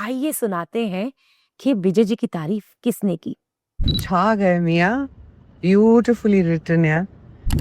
आइए सुनाते हैं कि विजय जी की तारीफ किसने की। छा गए मियाँ, ब्यूटीफुली रिटन है।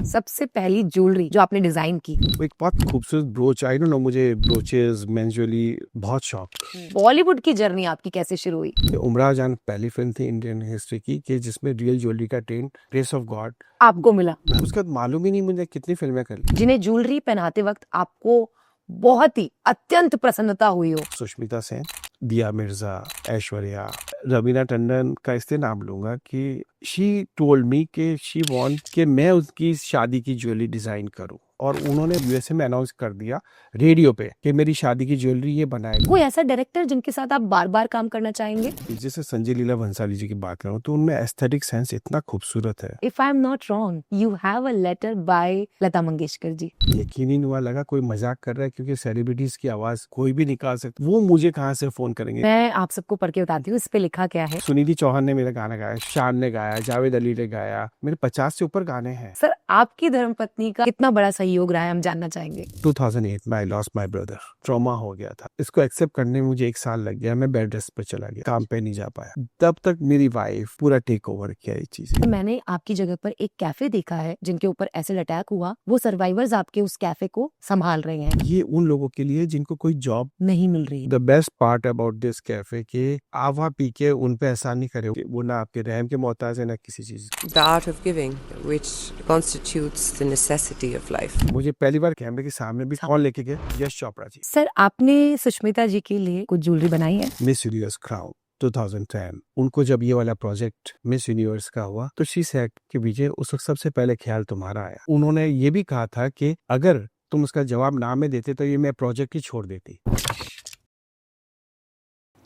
सबसे पहली ज्वेलरी जो आपने डिजाइन की। वो एक बहुत खूबसूरत ब्रोच, आई डोंट नो, मुझे ब्रोचेस मेंस ज्वेलरी बहुत शौक। बॉलीवुड की जर्नी आपकी कैसे शुरू हुई? उमरा जान पहली फिल्म थी इंडियन हिस्ट्री की कि जिसमें रियल ज्वेलरी का ट्रेंड ग्रेस ऑफ गॉड आपको मिला। उसका मालूम ही नहीं मुझे कितनी फिल्में कर ली। जिन्हें ज्वेलरी पहनाते वक्त आपको बहुत ही अत्यंत प्रसन्नता हुई हो। सुष्मिता सेन, दिया मिर्जा, ऐश्वर्या, रवीना टंडन का इसलिए नाम लूंगा कि शी टोल्ड मी कि शी वांट कि मैं उसकी शादी की ज्वेलरी डिजाइन करूं, और उन्होंने यूएसए में अनाउंस कर दिया रेडियो पे कि मेरी शादी की ज्वेलरी ये बनाएगी। कोई ऐसा डायरेक्टर जिनके साथ आप बार बार काम करना चाहेंगे? जैसे संजय लीला भंसाली जी की बात करूं तो उनमें एस्थेटिक सेंस इतना खूबसूरत है। If I am not wrong, you have a letter by Lata Mangeshkar ji. यकीन ही नहीं हुआ, लगा कोई मजाक कर रहा है क्योंकि सेलिब्रिटीज की आवाज कोई भी निकाल सकता, वो मुझे कहाँ से फोन करेंगे। मैं आप सबको पढ़ के बताती हूँ इस पे लिखा क्या है। सुनिधि चौहान ने मेरा गाना गाया, शान ने गाया, जावेद अली ने गाया, मेरे 50 से ऊपर गाने हैं। सर, आपकी धर्मपत्नी का कितना बड़ा सहयोग रहा है, हम जानना चाहेंगे। 2008 में I lost my brother, trauma हो गया था। इसको एक्सेप्ट करने में मुझे 1 साल लग गया। मैं बेड रेस्ट पर चला गया, काम पे नहीं जा पाया। तब तक मेरी वाइफ पूरा टेक ओवर किया ये चीजें। तो मैंने आपकी जगह पर एक कैफे देखा है जिनके ऊपर एसिड अटैक हुआ, वो सर्वाइवर्स आपके उस कैफे को संभाल रहे हैं। ये उन लोगों के लिए जिनको कोई जॉब नहीं मिल रही। The best part about this cafe के आप वहाँ पी के उन पे एहसान नहीं करे, वो ना आपके रहम के मोहताज है ना किसी चीज। The art of giving, which constitutes the necessity of life. मुझे पहली बार कैमरे के सामने भी कौन लेके गए? यश चोपड़ा जी। सर, आपने सुष्मिता जी के लिए कुछ ज्वेलरी बनाई है? मिस यूनिवर्स क्राउन 2010, उनको जब ये वाला प्रोजेक्ट मिस यूनिवर्स का हुआ तो शी सेड कि विजय, उस वक्त सबसे पहले ख्याल तुम्हारा आया। उन्होंने ये भी कहा था कि अगर तुम उसका जवाब ना में देते तो ये मैं प्रोजेक्ट ही छोड़ देती।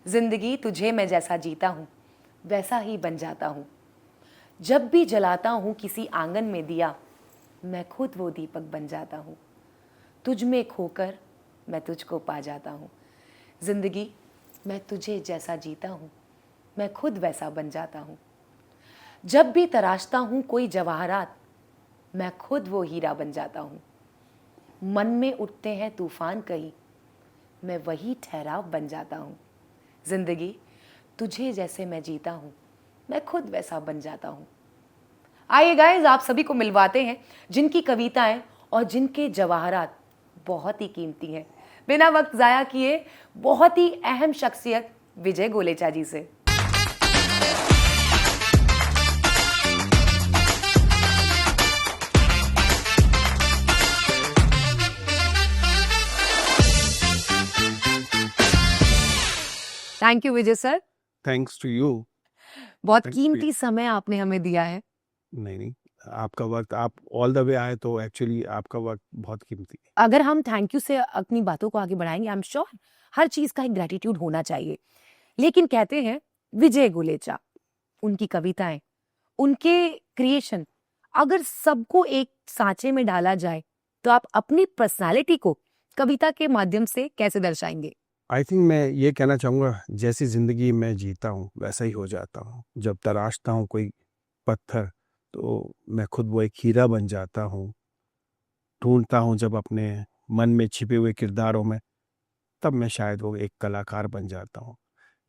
जिंदगी तुझे मैं जैसा जीता हूँ वैसा ही बन जाता हूँ। जब भी जलाता हूँ किसी आंगन में दिया, मैं खुद वो दीपक बन जाता हूँ। तुझ में खोकर मैं तुझको पा जाता हूँ। जिंदगी मैं तुझे जैसा जीता हूँ, मैं खुद वैसा बन जाता हूँ। जब भी तराशता हूँ कोई जवाहरात, मैं खुद वो हीरा बन जाता हूँ। मन में उठते हैं तूफान कहीं, मैं वही ठहराव बन जाता हूँ। जिंदगी तुझे जैसे मैं जीता हूँ, मैं खुद वैसा बन जाता हूँ। आइए गाइस, आप सभी को मिलवाते हैं जिनकी कविताएं और जिनके जवाहरात बहुत ही कीमती हैं। बिना वक्त जाया किए बहुत ही अहम शख्सियत विजय गोलेचा जी से। Thank you Vijay sir. Thanks to you. बहुत Thank कीमती समय आपने हमें दिया है। नहीं, आपका वक्त, आप ऑल द वे आए तो एक्चुअली आपका वक्त बहुत कीमती है। अगर हम थैंक यू से अपनी बातों को आगे बढ़ाएंगे, आई एम श्योर हर चीज का एक ग्रेटिट्यूड होना चाहिए। लेकिन कहते हैं विजय गोलेचा, उनकी कविताएं, उनके क्रिएशन, अगर सबको एक सांचे में डाला जाए तो आप अपनी पर्सनालिटी को कविता के माध्यम से कैसे दर्शाएंगे? आई थिंक मैं ये कहना चाहूँगा, जैसी ज़िंदगी मैं जीता हूँ वैसा ही हो जाता हूँ। जब तराशता हूँ कोई पत्थर तो मैं खुद वो एक हीरा बन जाता हूँ। ढूंढता हूँ जब अपने मन में छिपे हुए किरदारों में, तब मैं शायद वो एक कलाकार बन जाता हूँ।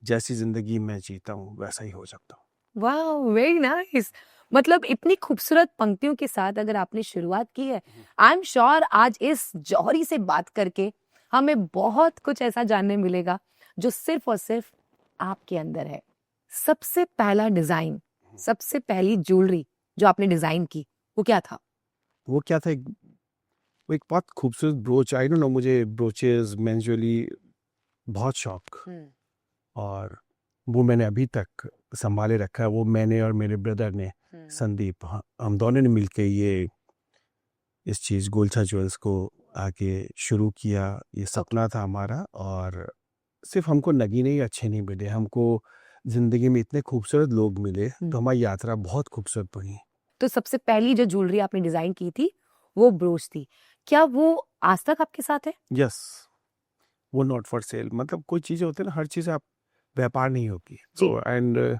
जैसी ज़िंदगी मैं जीता हूँ वैसा ही हो सकता हूँ। वाह, वेरी नाइस। मतलब इतनी खूबसूरत पंक्तियों के साथ अगर आपने शुरुआत की है, आई एम श्योर आज इस जौहरी से बात करके हमें बहुत कुछ ऐसा जानने मिलेगा जो सिर्फ और सिर्फ आपके अंदर है। सबसे पहला डिजाइन, सबसे पहली ज्वेलरी जो आपने डिजाइन की, वो क्या था? वो क्या था, वो एक बहुत खूबसूरत ब्रोच, आई डोंट नो, मुझे ब्रोचेस मेंस ज्वेलरी बहुत शौक, और वो मैंने अभी तक संभाले रखा है। वो मैंने और मेरे ब्रदर ने, संदीप, हम दोनों ने मिलके ये इस चीज़ गोलछा ज्वेल्स को आगे शुरू किया। ये सपना था हमारा, और सिर्फ हमको नगीने ही अच्छे नहीं मिले, हमको ज़िंदगी में इतने खूबसूरत लोग मिले तो हमारी यात्रा बहुत खूबसूरत बनी। तो सबसे पहली जो ज्वेलरी आपने डिजाइन की थी वो ब्रोच थी। क्या वो आज तक आपके साथ है? यस, वो नॉट फॉर सेल, मतलब कोई चीज़ें होती है ना, हर चीज़ आप व्यापार नहीं होगी। तो एंड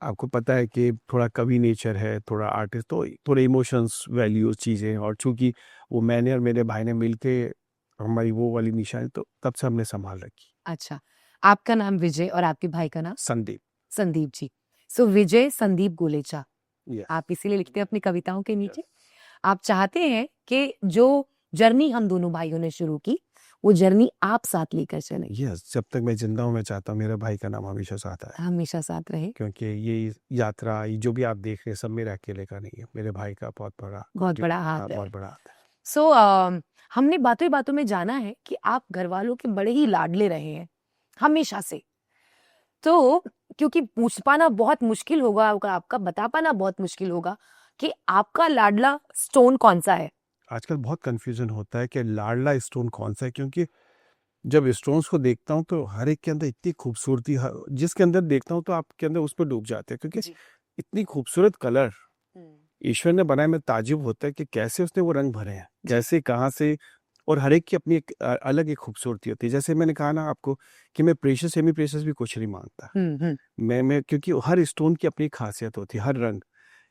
आपको पता है कि थोड़ा कवि नेचर है, थोड़ा आर्टिस्ट, तो थोड़े इमोशंस, वैल्यूज, चीज़ें, और चूंकि वो मैंने और मेरे भाई ने मिलके हमारी वो वाली निशानी, तो तब से हमने संभाल रखी। अच्छा, आपका नाम विजय और आपके भाई का नाम संदीप। संदीप जी। सो विजय संदीप गोलेचा, Yes. आप इसीलिए लिखते हैं अपनी कविताओं के नीचे। आप चाहते हैं कि जो जर्नी हम दोनों भाइयों ने शुरू की वो जर्नी आप साथ लेकर चले, यस, जब तक मैं जिंदा हूँ मैं चाहता हूँ मेरे भाई का नाम हमेशा साथ आए, हमेशा साथ रहे। क्योंकि ये यात्रा ये जो भी आप देख रहे हैं सब मेरे अकेले का नहीं है, मेरे भाई का बहुत बड़ा हाथ हाँ, है। बहुत बड़ा हाथ है। सो हमने बातों बातों में जाना है कि आप घर वालों के बड़े ही लाडले रहे हैं हमेशा से, तो क्योंकि पूछ पाना बहुत मुश्किल होगा, आपका बता पाना बहुत मुश्किल होगा कि आपका लाडला स्टोन कौन सा है। आजकल बहुत कंफ्यूजन होता है कि लाडला स्टोन कौन सा है, क्योंकि जब स्टोन्स को देखता हूँ तो हर एक के अंदर इतनी खूबसूरती, जिसके अंदर देखता हूँ तो आपके अंदर उस पर डूब जाते हैं, क्योंकि जी। इतनी खूबसूरत कलर ईश्वर ने बनाया। में ताजुब होता है कि कैसे उसने वो रंग भरे हैं, कैसे कहाँ से, और हर एक की अपनी एक अलग एक खूबसूरती होती है। जैसे मैंने कहा ना आपको कि मैं प्रेशियस सेमी प्रेशियस भी कुछ नहीं मांगता, मैं क्योंकि हर स्टोन की अपनी खासियत होती है, हर रंग।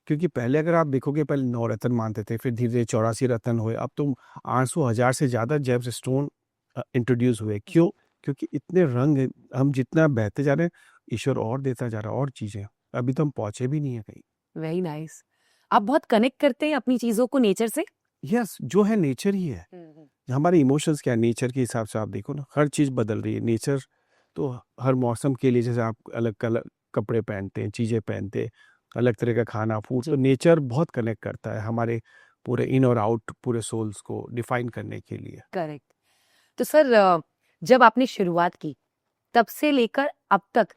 क्योंकि पहले अगर आप देखोगे पहले 9 रत्न मानते थे, फिर धीरे धीरे 84 रत्न हुए, अब तो 800,000 से ज़्यादा जेम्स स्टोन इंट्रोड्यूस हुए। क्यों? क्योंकि इतने रंग हैं, हम जितना बहते जा रहे हैं ईश्वर और देता जा रहा है और चीज़ें, अभी तो हम पहुँचे भी नहीं है कहीं। Very nice. आप बहुत कनेक्ट करते हैं अपनी चीजों को नेचर से। यस, जो है नेचर ही है। हमारे इमोशंस क्या है, नेचर के हिसाब से आप देखो ना, हर चीज़ बदल रही है। नेचर तो हर मौसम के लिए, जैसे आप अलग कलर कपड़े पहनते हैं, चीज़ें पहनते हैं, अलग तरह का खाना फूड, तो नेचर बहुत कनेक्ट करता है हमारे पूरे इन और आउट पूरे सोल्स को डिफाइन करने के लिए। करेक्ट। तो सर जब आपने शुरुआत की तब से लेकर अब तक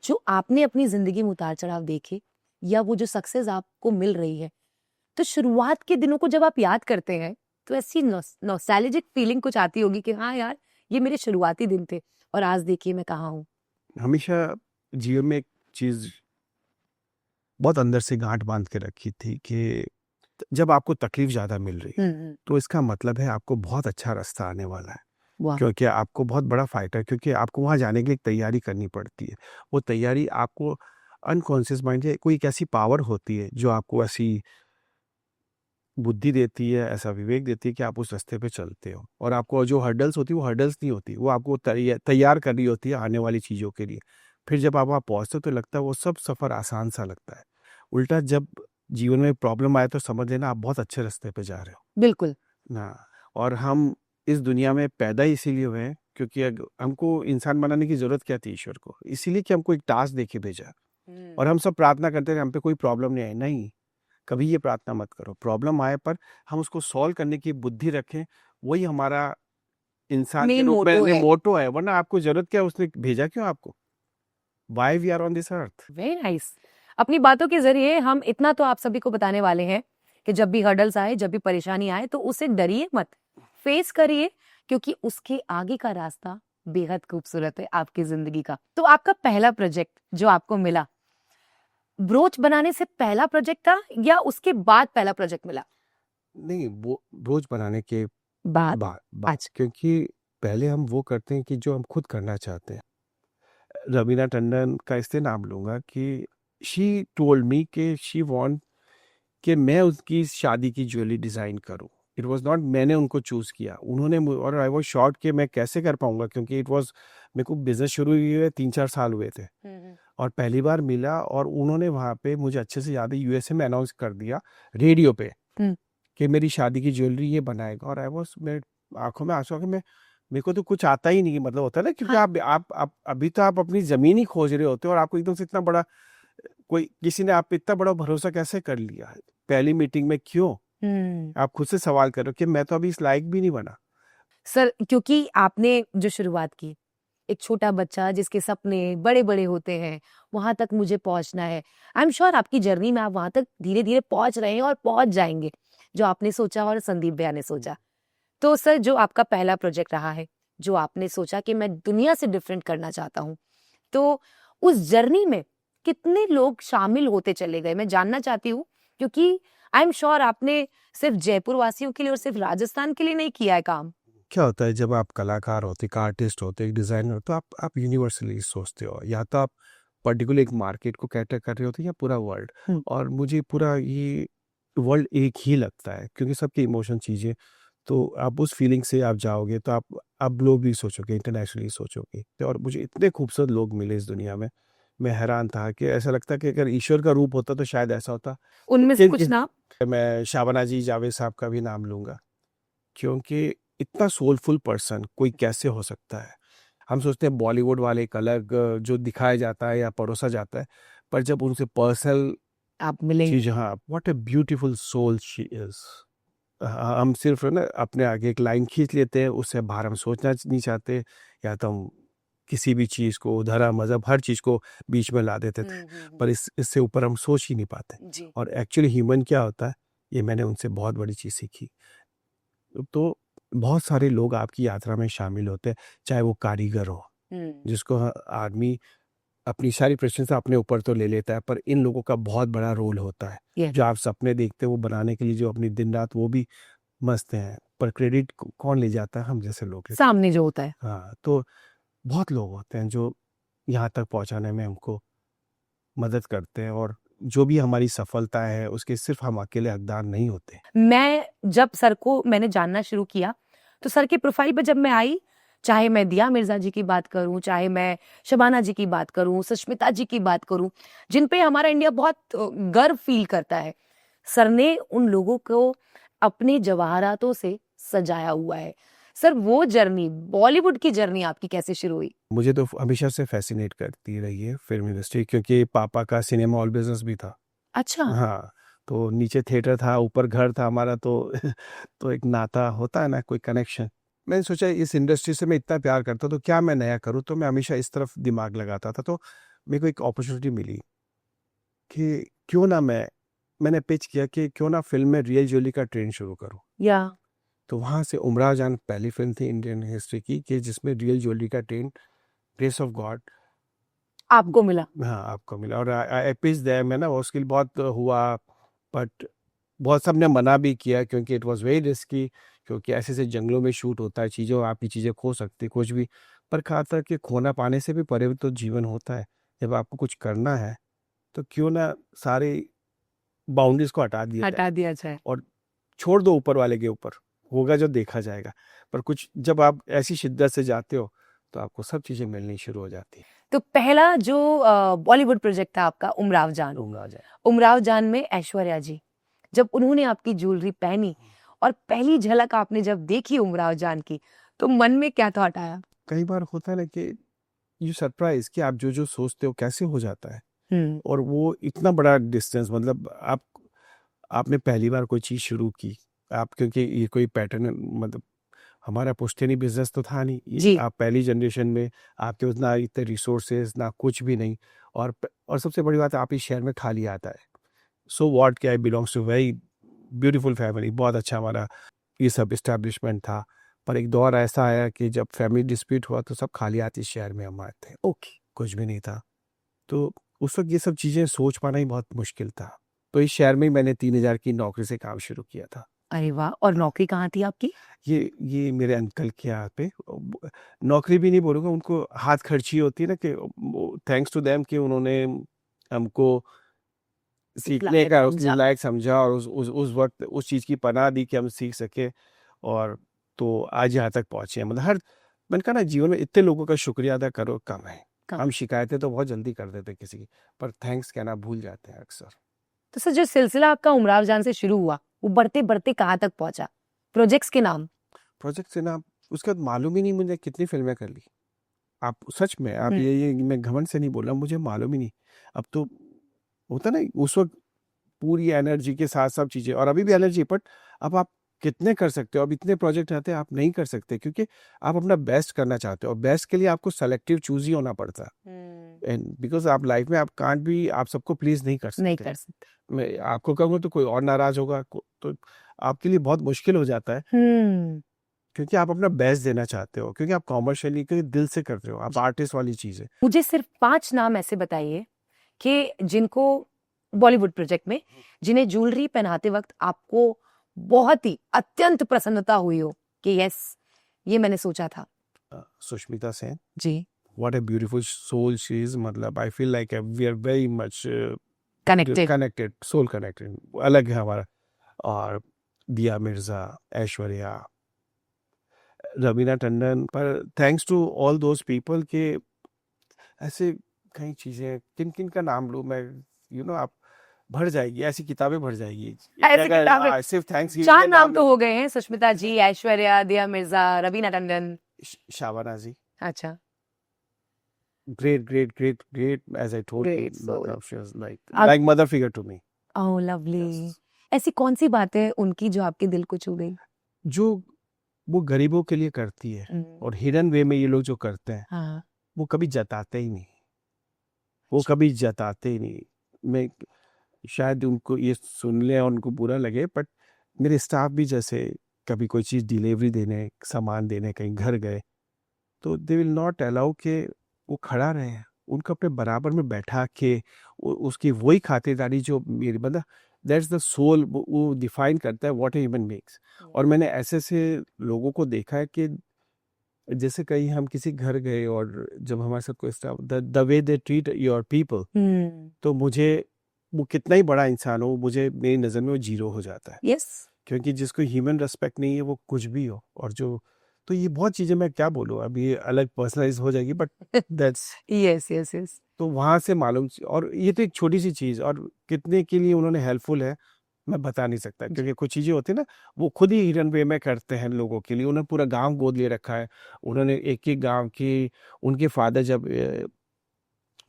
जो आपने अपनी जिंदगी में उतार चढ़ाव देखे या वो जो सक्सेस आपको मिल रही है, तो शुरुआत के दिनों को जब आप याद करते हैं तो ऐसी नॉस्टैल्जिक फीलिंग कुछ आती होगी कि हाँ यार ये मेरे शुरुआती दिन थे और आज देखिए मैं कहाँ हूँ। हमेशा जीवन में एक चीज़ बहुत अंदर से गांठ बांध के रखी थी कि जब आपको तकलीफ ज़्यादा मिल रही है तो इसका मतलब है आपको बहुत अच्छा रास्ता आने वाला है, वाह। क्योंकि आपको बहुत बड़ा फाइट है, क्योंकि आपको वहाँ जाने के लिए एक तैयारी करनी पड़ती है। वो तैयारी आपको अनकॉन्शियस माइंड से कोई एक ऐसी पावर होती है जो आपको ऐसी बुद्धि देती है, ऐसा विवेक देती है कि आप उस रास्ते पे चलते हो, और आपको जो हर्डल्स होती है वो हर्डल्स नहीं होती, वो आपको तैयार कर रही होती है आने वाली चीज़ों के लिए। फिर जब आप वहाँ पहुँचते हो तो लगता है वो सब सफ़र आसान सा लगता है। उल्टा जब जीवन में प्रॉब्लम आए तो समझ लेना आप बहुत अच्छे रास्ते पे जा रहे हो बिल्कुल। ना। और हम इस दुनिया में पैदा ही इसीलिए हुए हैं, क्योंकि हमको इंसान बनाने की ज़रूरत क्या थी ईश्वर को, इसीलिए कि हमको एक टास्क दे के भेजा। और हम सब प्रार्थना करते हैं हम पे कोई प्रॉब्लम नहीं आई, नहीं, कभी ये प्रार्थना मत करो। प्रॉब्लम आए पर हम उसको सॉल्व करने की बुद्धि रखें, वही हमारा इंसान के मेन रूप मोटो में है। मोटो है। वरना आपको जरूरत क्या है, उसने भेजा क्यों आपको? Why we are on this earth. Very nice. अपनी बातों के जरिए हम इतना तो आप सभी को बताने वाले हैं कि जब भी हर्डल्स आए, जब भी परेशानी आए तो उसे डरिए मत, फेस करिए, क्योंकि उसके आगे का रास्ता बेहद खूबसूरत है आपकी जिंदगी का। तो आपका पहला प्रोजेक्ट जो आपको मिला, ब्रोच बनाने से पहला प्रोजेक्ट था या उसके बाद पहला प्रोजेक्ट मिला? नहीं, वो ब्रोच बनाने के बाद। बाद, अच्छा। क्योंकि पहले हम वो करते हैं कि जो हम खुद करना चाहते हैं। रवीना टंडन का इसलिए नाम लूंगा कि शी टोल्ड मी कि शी वांट कि मैं उसकी शादी की ज्वेलरी डिज़ाइन करूं। इट वाज नॉट मैंने उनको चूज़ किया, उन्होंने और आई वाज शॉक्ड कि मैं कैसे कर पाऊंगा, क्योंकि इट वाज मेरे को बिजनेस शुरू हुए 3-4 साल हुए थे और पहली बार मिला, और उन्होंने वहाँ पे मुझे अच्छे से याद है यूएसए में अनाउंस कर दिया रेडियो पे कि मेरी शादी की ज्वेलरी ये बनाएगा। और आई वाज, मैं आंखों में आंसू आ गए। मैं मेरे को तो कुछ आता ही नहीं, मतलब होता है ना, क्योंकि आप अभी तो आप अपनी जमीन ही खोज रहे होते हो और आपको एकदम से इतना बड़ा कोई किसी ने आप पे इतना बड़ा भरोसा कैसे कर लिया है पहली मीटिंग में? क्यों? आप खुद से सवाल करो कि मैं तो अभी इस लायक भी नहीं बना। सर, क्योंकि आपने जो शुरुआत की, एक छोटा बच्चा जिसके सपने बड़े बड़े होते हैं, वहां तक मुझे पहुंचना है। आई एम श्योर आपकी जर्नी में आप वहां तक धीरे धीरे पहुंच रहे हैं और पहुंच जाएंगे, जो आपने सोचा और संदीप भैया ने सोचा। तो सर, जो आपका पहला प्रोजेक्ट रहा है, जो आपने सोचा कि मैं दुनिया से डिफरेंट करना चाहता हूँ, तो उस जर्नी में कितने लोग शामिल होते चले गए, मैं जानना चाहती हूँ, क्योंकि आई एम श्योर आपने सिर्फ जयपुर वासियों के लिए और सिर्फ राजस्थान के लिए नहीं किया है काम। क्या होता है जब आप कलाकार होते, एक आर्टिस्ट होते, एक डिज़ाइनर, तो आप यूनिवर्सली सोचते हो, या तो आप पर्टिकुलर एक मार्केट को कैटर कर रहे होते या पूरा वर्ल्ड। और मुझे पूरा ये वर्ल्ड एक ही लगता है, क्योंकि सबके इमोशन चीज़ें तो आप उस फीलिंग से आप जाओगे तो आप ग्लोबली सोचोगे, इंटरनेशनली सोचोगे। और मुझे इतने खूबसूरत लोग मिले इस दुनिया में, मैं हैरान था कि ऐसा लगता कि अगर ईश्वर का रूप होता तो शायद ऐसा होता। उनमें से कुछ नाम? मैं शाबाना जी, जावेद साहब का भी नाम लूँगा, क्योंकि इतना सोलफुल पर्सन कोई कैसे हो सकता है? हम सोचते हैं बॉलीवुड वाले एक अलग जो दिखाया जाता है या परोसा जाता है, पर जब उनसे पर्सनल आप मिलेंगे। चीज़, हाँ, what a beautiful soul she is. हम सिर्फ़ ना अपने आगे एक लाइन खींच लेते हैं, उससे बाहर हम सोचना नहीं चाहते, या तो हम किसी भी चीज़ को, धर्म, मज़हब, हर चीज़ को बीच में ला देते थे। पर इससे ऊपर हम सोच ही नहीं पाते। जी। और एक्चुअली ह्यूमन क्या होता है, ये मैंने उनसे बहुत बड़ी चीज़ सीखी। तो बहुत सारे लोग आपकी यात्रा में शामिल होते हैं, चाहे वो कारीगर हो, जिसको आदमी अपनी सारी प्रशंसा अपने ऊपर तो ले लेता है, पर इन लोगों का बहुत बड़ा रोल होता है। Yes. जो आप सपने देखते हैं वो बनाने के लिए, जो अपनी दिन रात वो भी मस्त हैं, पर क्रेडिट कौन ले जाता है? हम जैसे लोग लेते सामने जो होता है। हैं। हाँ, तो बहुत लोग होते हैं जो यहाँ तक पहुँचाने में हमको मदद करते हैं, और जो भी हमारी सफलता है उसके सिर्फ हम अकेले हकदार नहीं होते। मैं जब सर को मैंने जानना शुरू किया, तो सर के प्रोफाइल पे जब मैं आई, चाहे मैं दिया मिर्जा जी की बात करूं, चाहे मैं शबाना जी की बात करूं, सुष्मिता जी की बात करूं, जिन पे हमारा इंडिया बहुत गर्व फील करता है, सर ने उन लोगों को अपने जवाहरातों से सजाया हुआ है। सर, वो जर्नी, बॉलीवुड की जर्नी आपकी कैसे शुरू हुई? मुझे तो हमेशा से फैसिनेट करती रही है फिल्म इंडस्ट्री, क्योंकि पापा का सिनेमा हॉल बिजनेस भी था। अच्छा। हाँ, तो नीचे थिएटर था, ऊपर घर था हमारा, तो तो एक नाता होता है ना, कोई कनेक्शन। मैंने सोचा इस इंडस्ट्री से मैं इतना प्यार करता हूँ तो क्या मैं नया करूँ, तो मैं हमेशा इस तरफ दिमाग लगाता था। तो मेरे को एक अपॉर्चुनिटी मिली कि क्यों ना मैंने पिच किया कि क्यों ना फिल्म में रियल ज्वेलरी का ट्रेंड शुरू करूँ। या तो वहाँ से उमराव जान पहली फिल्म थी इंडियन हिस्ट्री की कि जिसमें रियल ज्वेलरी का ट्रेंड, ग्रेस ऑफ गॉड, आपको मिला? हाँ, आपको मिला। और आई पिच देयर में ना उसके लिए बहुत हुआ, बट बहुत सबने मना भी किया, क्योंकि इट वाज वेरी रिस्की, क्योंकि ऐसे जंगलों में शूट होता है, चीज़ों आपकी चीज़ें खो सकती कुछ भी। पर कहा था कि खोना पाने से भी परे तो जीवन होता है। जब आपको कुछ करना है तो क्यों ना सारी बाउंड्रीज को हटा दिया जाए हटा दिया जाए। और छोड़ दो ऊपर वाले के ऊपर, होगा जो देखा जाएगा। पर कुछ जब आप ऐसी शिद्दत से जाते हो तो आपको सब चीज़ें मिलनी शुरू हो जाती है। तो पहला जो बॉलीवुड प्रोजेक्ट था आपका, उमराव जान। उमराव जान। उमराव जान में ऐश्वर्या जी, जब उन्होंने आपकी ज्वेलरी पहनी और पहली झलक आपने जब देखी उमराव जान की, तो मन में क्या थॉट आया? कई बार होता है ना कि यू सरप्राइज कि आप जो सोचते हो कैसे हो जाता है। और वो इतना बड़ा डिस्टेंस, मतलब आपने पहली बार कोई चीज़ शुरू की, आप, क्योंकि ये कोई पैटर्न, मतलब हमारा पुश्तैनी बिजनेस तो था नहीं, जी। आप पहली जनरेशन में, आपके पास ना इतने रिसोर्सेज ना कुछ भी नहीं, और सबसे बड़ी बात है आप इस शहर में खाली आता है। सो व्हाट कि I belongs to very beautiful family, बहुत अच्छा हमारा ये सब इस्टेब्लिशमेंट था। पर एक दौर ऐसा आया कि जब फैमिली डिस्प्यूट हुआ तो सब खाली आते इस शहर में हम आए थे। ओके। कुछ भी नहीं था। तो उस वक्त ये सब चीज़ें सोच पाना ही बहुत मुश्किल था। तो इस शहर में ही मैंने 3000 की नौकरी से काम शुरू किया था। अरे वाह! और नौकरी कहाँ थी आपकी? ये मेरे अंकल के यहाँ पे, नौकरी भी नहीं बोलूँगा, उनको हाथ खर्ची होती है ना, कि थैंक्स टू देम कि उन्होंने हमको सीखने का उस लायक समझा, और उस वक्त उस चीज़ की पनाह दी कि हम सीख सके, और तो आज यहाँ तक पहुँचे हैं। मतलब मैंने कहा ना, जीवन में इतने लोगों का शुक्रिया अदा करो कम है। हम शिकायतें तो बहुत जल्दी कर देते किसी की, पर थैंक्स कहना भूल जाते हैं अक्सर। तो सर, जो सिलसिला आपका उमराव जान से शुरू हुआ, वो बढ़ते-बढ़ते कहाँ तक पहुँचा? प्रोजेक्ट्स के नाम? प्रोजेक्ट से ना, उसके बाद मालूम ही नहीं मुझे कितनी फिल्में कर ली। आप सच में, आप हुँ। ये मैं घमंड से नहीं बोल रहा, मुझे मालूम ही नहीं। अब तो होता ना उस वक़्त पूरी एनर्जी के साथ सब चीज़ें, और अभी भी एनर्जी, बट अब आप कितने कर सकते हो? अब इतने प्रोजेक्ट आते हैं, आप नहीं कर सकते, क्योंकि आप अपना बेस्ट करना चाहते हो, और बेस्ट के लिए आपको सेलेक्टिव चूज़ ही होना पड़ता है। एंड बिकॉज़ आप लाइफ में आप कांट भी, आप सबको प्लीज़ नहीं कर सकते। नहीं कर सकते। मैं आपको कहूँगा तो कोई और नाराज़ होगा, तो आपके लिए बहुत मुश्किल हो जाता है, क्योंकि आप अपना बेस्ट देना चाहते हो, क्योंकि आप कॉमर्शियली के दिल से कर रहे हो, आप आर्टिस्ट वाली चीज़ है। मुझे सिर्फ 5 नाम ऐसे बताइए कि जिनको बॉलीवुड प्रोजेक्ट में, जिन्हें ज्वेलरी पहनाते वक्त आपको बहुत ही अत्यंत प्रसन्नता हुई हो कि यस, ये मैंने सोचा था। Sushmita Sen, ji. What a beautiful soul she is, मतलब I feel like we are very much connected. Soul connected, अलग है हमारा। और दिया मिर्ज़ा, ऐश्वर्या, रवीना टंडन, पर thanks to all those people के ऐसे कई चीज़ें, किन किन का नाम लूँ मैं, आप भर जाएगी, ऐसी किताबें भर जाएगी। ऐसी किताबें, सिर्फ थैंक्स 4 नाम तो हो गए हैं, सुष्मिता जी, ऐश्वर्या, दिया मिर्जा, रवीना टंडन। शाबाना जी, अच्छा, great, as I told you, Great soul. she was अब- like mother figure to me. Oh lovely. Yes. ऐसी कौन सी बात है उनकी जो आपके दिल को छू गई? जो वो गरीबों के लिए करती है, और हिडन वे में ये लोग जो करते हैं, हाँ, वो कभी जताते ही नहीं, वो कभी जताते ही नहीं। मैं शायद उनको ये सुन ले और उनको बुरा लगे, बट मेरे स्टाफ भी जैसे कभी कोई चीज़ डिलीवरी देने, सामान देने कहीं घर गए, तो दे विल नॉट अलाउ के वो खड़ा रहे, उनको अपने बराबर में बैठा के उसकी वही खातिरदारी जो मेरी, मतलब दैट्स द सोल, वो डिफाइन करता है व्हाट ए ह्यूमन मेक्स। और मैंने ऐसे से लोगों को देखा है कि जैसे कहीं हम किसी घर गए और जब हमारे साथ कोई staff, the way they treat your people, तो मुझे वो कितना ही बड़ा इंसान हो, मुझे मेरी नज़र में वो जीरो हो जाता है। यस, क्योंकि जिसको ह्यूमन रेस्पेक्ट नहीं है वो कुछ भी हो, और जो, तो ये बहुत चीज़ें मैं क्या बोलूँ, अभी ये अलग पर्सनलाइज हो जाएगी, बट दैट्स यस। तो वहाँ से मालूम, और ये तो एक छोटी सी चीज़, और कितने के लिए उन्होंने हेल्पफुल है मैं बता नहीं सकता, क्योंकि कुछ चीज़ें होती है ना, वो खुद ही हिडन वे में करते हैं लोगों के लिए। उन्होंने पूरा गांव गोद ले रखा है, उन्होंने एक एक गांव की, उनके फादर जब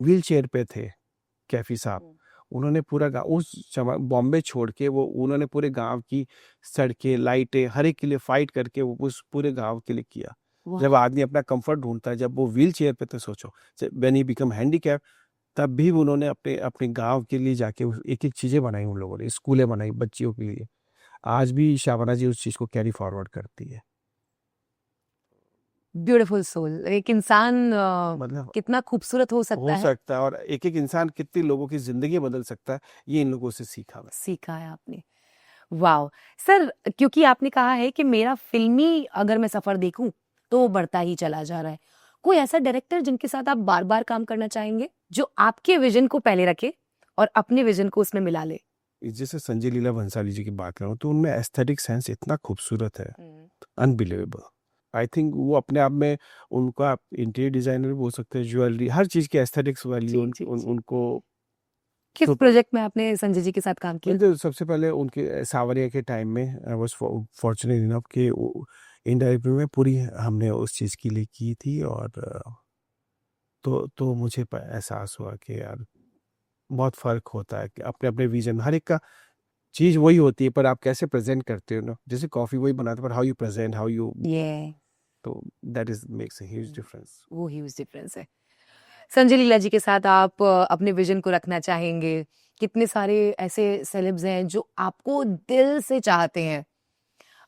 व्हील चेयर पे थे, कैफी साहब, उन्होंने पूरा गाँव उस बॉम्बे छोड़ के, वो उन्होंने पूरे गांव की सड़कें, लाइटें, हर एक के लिए फाइट करके वो उस पूरे गांव के लिए किया। जब आदमी अपना कंफर्ट ढूंढता है, जब वो व्हील चेयर पे थे, सोचो व्हेन ही बिकम हैंडीकैप, तब भी उन्होंने अपने अपने गांव के लिए जाके एक एक चीज़ें बनाई, उन लोगों ने स्कूलें बनाई बच्चियों के लिए। आज भी शाबाना जी उस चीज़ को कैरी फॉरवर्ड करती है। Beautiful soul. एक इंसान मतलब कितना खूबसूरत हो सकता है, और एक एक इंसान कितनी लोगों की जिंदगी बदल सकता है, ये इन लोगों से सीखा मैं। सीखा है आपने। वाओ सर, क्योंकि आपने कहा है कि मेरा फिल्मी अगर मैं सफर देखूं तो वो बढ़ता ही चला जा रहा है, कोई ऐसा डायरेक्टर जिनके साथ आप बार बार काम करना चाहेंगे, जो आपके विजन को पहले रखे और अपने विजन को उसमें मिला ले? जैसे संजय लीला भंसाली जी की बात करूँ तो उनमें एस्थेटिक सेंस इतना खूबसूरत है, अनबिलीवेबल। आई थिंक वो अपने आप में, उनका इंटीरियर डिजाइनर भी बोल सकते हैं, ज्वेलरी, हर चीज़ की एस्थेटिक्स वाली जी। उनको। किस तो प्रोजेक्ट में आपने संजय जी के साथ काम किया? तो सबसे पहले उनके सावरिया के टाइम में आई वाज फॉर्चुनेट इनफ कि इनडायरेक्टली में पूरी हमने उस चीज़ के लिए की थी, और तो मुझे एहसास हुआ कि यार बहुत फ़र्क होता है कि अपने अपने विजन, हर एक का चीज़ वही होती है, पर आप कैसे प्रेजेंट करते हो ना, जैसे कॉफ़ी वही बनाते हो, पर how you present, how you, ये तो that is makes a huge difference. वो ह्यूज डिफरेंस है। संजय लीला जी के साथ आप अपने विजन को रखना चाहेंगे? कितने सारे ऐसे सेलेब्स हैं जो आपको दिल से चाहते हैं।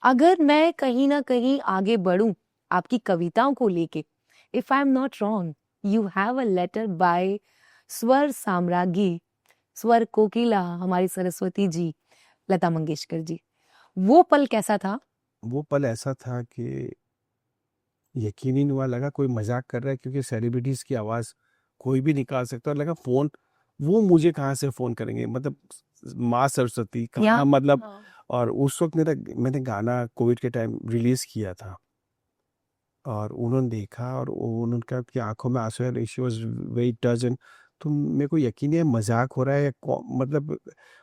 अगर मैं कहीं ना कहीं आगे बढ़ूं आपकी कविताओं को लेके, if I am not wrong, you have a letter by स्वर साम्राज्ञी, स्वर कोकिला, हमारी सरस्वती जी, लता मंगेशकर जी। वो पल कैसा था? वो पल ऐसा था कि यकीन ही नहीं हुआ, लगा कोई मजाक कर रहा है, क्योंकि सेलिब्रिटीज की आवाज़ कोई भी निकाल सकता है, और लगा फ़ोन, वो मुझे कहाँ से फ़ोन करेंगे, मतलब माँ सरस्वती कहाँ, मतलब। और उस वक्त मैंने गाना कोविड के टाइम रिलीज़ किया था, और उन्होंने देखा, और उन्होंने कहा कि आंखों में आंसू है, शी वॉज वेरी टच्ड। तो मेरे को यकीन है मजाक हो रहा है, या मतलब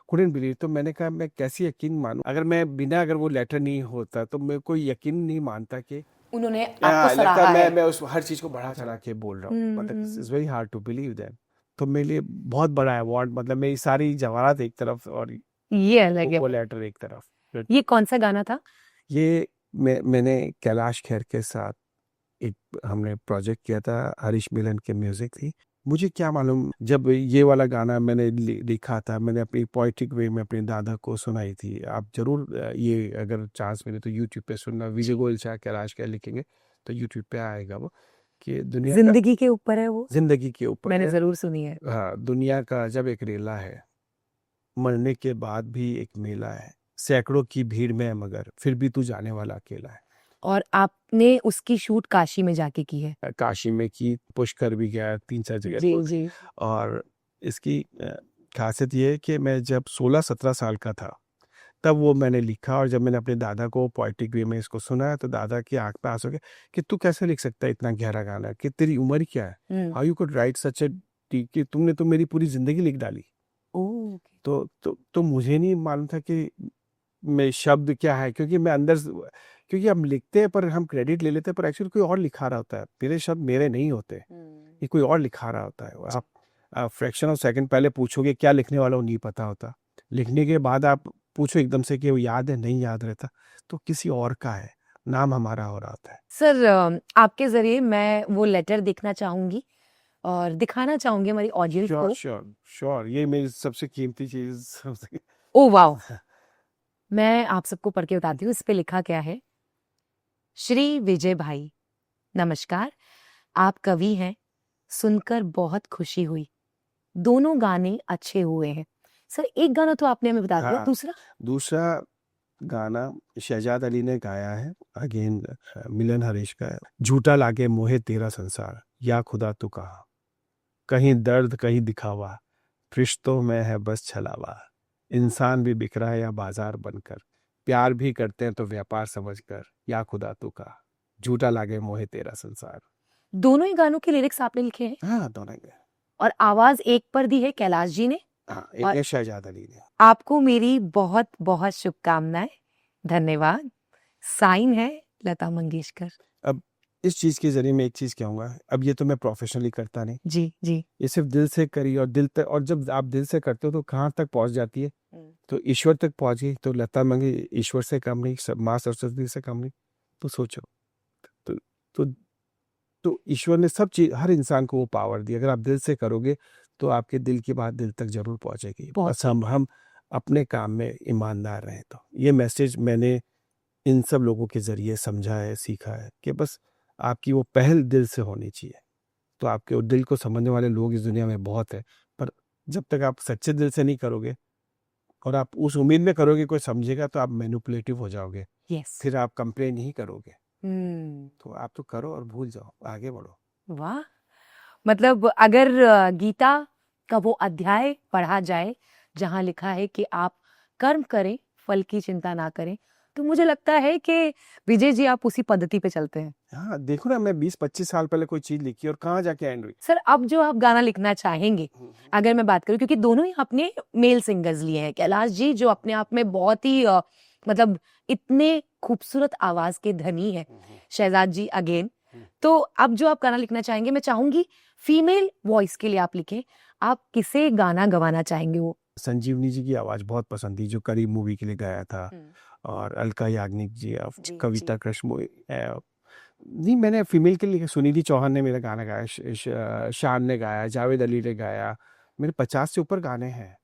कुडंट बिलीव। तो मैंने कहा मैं कैसे यकीन मानूं, अगर मैं बिना, अगर वो लेटर नहीं होता तो मेरे को यकीन नहीं मानता कि उन्होंने हाँ, आपको लगता सराहा है है। मैं उस हर चीज़ को बढ़ा चढ़ा के बोल रहा हूँ, मतलब it's very hard to believe that. तो मेरे लिए बहुत बड़ा अवार्ड, मतलब मेरी सारी जवाहरात एक तरफ और ये अलग वो है। लेटर एक तरफ। ये कौन सा गाना था? ये मैंने कैलाश खेर के साथ एक हमने प्रोजेक्ट किया था, हरीश मिलन के म्यूजिक थी। मुझे क्या मालूम, जब ये वाला गाना मैंने लिखा था, मैंने अपनी पोइट्रिक वे में अपने दादा को सुनाई थी। आप जरूर ये अगर चांस मिले तो यूट्यूब पे सुनना, विजय गोयल शाह कैलाश खेर लिखेंगे तो यूट्यूब पे आएगा वो, कि दुनिया का जिंदगी के ऊपर है वो, जिंदगी के ऊपर मैंने है। जरूर सुनी है। हाँ, दुनिया का जब एक रेला है, मरने के बाद भी एक मेला है, सैकड़ों की भीड़ में है मगर फिर भी तू जाने वाला अकेला है। और आपने उसकी शूट काशी में जाके की है? काशी में की, पुष्कर भी गया, 3-4 जगह। जी। और इसकी खासियत ये है कि मैं जब 16-17 साल का था, तब वो मैंने लिखा, और जब मैंने अपने दादा को पोएटिक वे में इसको सुनाया तो दादा की आंख पे आंसू हो गए कि तू कैसे लिख सकता है इतना गहरा गाना, कि तेरी उम्र क्या है, हाउ यू कुड राइट सच ए, कि तुमने तो मेरी पूरी जिंदगी लिख डाली। ओह, तो मुझे नहीं मालूम था कि मैं शब्द क्या है, क्योंकि मैं अंदर क्योंकि हम लिखते हैं पर हम क्रेडिट ले लेते हैं, पर एक्चुअली कोई और लिखा रहा होता है, मेरे शब्द मेरे नहीं होते, ये कोई और लिखा रहा होता है। आप फ्रैक्शन ऑफ सेकंड पहले पूछोगे क्या लिखने वाला हो, नहीं पता होता, लिखने के बाद आप पूछो एकदम से कि वो याद है, नहीं याद रहता, तो किसी और का है, नाम हमारा हो रहा होता है। सर आपके जरिए मैं वो लेटर देखना चाहूंगी और दिखाना चाहूंगी हमारी ऑडियंस श्योर को। श्योर श्योर, ये मेरी सबसे कीमती चीज। ओ वाओ, मैं आप सबको पढ़ के बताती हूँ इस पे लिखा क्या है। श्री विजय भाई, नमस्कार। आप कवि हैं, सुनकर बहुत खुशी हुई। दोनों गाने अच्छे हुए हैं। सर एक गाना तो आपने हमें बता दिया, हाँ। दूसरा? दूसरा गाना शहजाद अली ने गाया है, अगेन मिलन हरीश का है। झूठा लागे मोहे तेरा संसार, या खुदा तू कहा, कहीं दर्द कहीं दिखावा, रिश्तों में है बस छलावा, इंसान भी बिखरा है या बाजार बनकर, प्यार भी करते हैं तो व्यापार समझकर, या खुदा तू कहा, झूठा लागे मोहे तेरा संसार। दोनों ही गानों के लिरिक्स आपने लिखे हैं हाँ दोनों के। और आवाज एक पर दी है कैलाश जी ने। हाँ और एक शहजाद अली ने। आपको मेरी बहुत बहुत शुभकामनाएं, धन्यवाद। साइन है लता मंगेशकर। अब इस चीज के जरिए मैं एक चीज कहूंगा, अब ये तो मैं प्रोफेशनली करता नहीं, जी जी। ये सिर्फ दिल से करी और दिल तक, और जब आप दिल से करते हो तो कहाँ तक पहुंच जाती है, तो ईश्वर तक पहुंच गई। तो लता मंगेशकर ईश्वर से कम नहीं, माँ सरस्वती से कम नहीं। तो सोचो, तो तो तो ईश्वर ने सब चीज, हर इंसान को वो पावर दी, अगर आप दिल से करोगे तो आपके दिल की बात दिल तक जरूर पहुंचेगी, बस हम अपने काम में ईमानदार रहें। तो ये मैसेज मैंने इन सब लोगों के जरिए समझा है, सीखा है कि बस आपकी वो पहल दिल से होनी चाहिए। तो आपके वो दिल को समझने वाले लोग इस दुनिया में बहुत है, पर जब तक आप सच्चे दिल से नहीं करोगे और आप उस उम्मीद में करोगे कोई समझेगा, तो आप मैनिपुलेटिव हो जाओगे, यस। फिर आप कंप्लेन ही करोगे। हम्म, तो आप तो करो और भूल जाओ, आगे बढ़ो। वाह। मतलब अगर गीता का वो अध्याय पढ़ा जाए जहां लिखा है कि आप कर्म करें, फल की चिंता ना करें, तो मुझे लगता है कि विजय जी आप उसी पद्धति पे चलते हैं। हाँ देखो ना, मैं 20-25 साल पहले कोई चीज लिखी और कहाँ जाके एंड हुई। सर अब जो आप गाना लिखना चाहेंगे, अगर मैं बात करूं, क्योंकि दोनों ही आपने मेल सिंगर्स लिए हैं, कैलाश जी जो अपने आप में बहुत ही मतलब इतने खूबसूरत आवाज के धनी है, शहजाद जी अगेन। तो अब जो आप गाना लिखना चाहेंगे, मैं चाहूंगी फीमेल वॉइस के लिए आप लिखें। आप किसे गाना गवाना चाहेंगे? वो संजीवनी जी की आवाज बहुत पसंद थी, जो करीब मूवी के लिए गाया था, और अलका याग्निक जी, कविता कृष्ण मूवी। नहीं, मैंने फीमेल के लिए सुनिधि चौहान ने मेरा गाना गाया, शान ने गाया, जावेद अली ने गाया, मेरे 50 से ऊपर गाने हैं।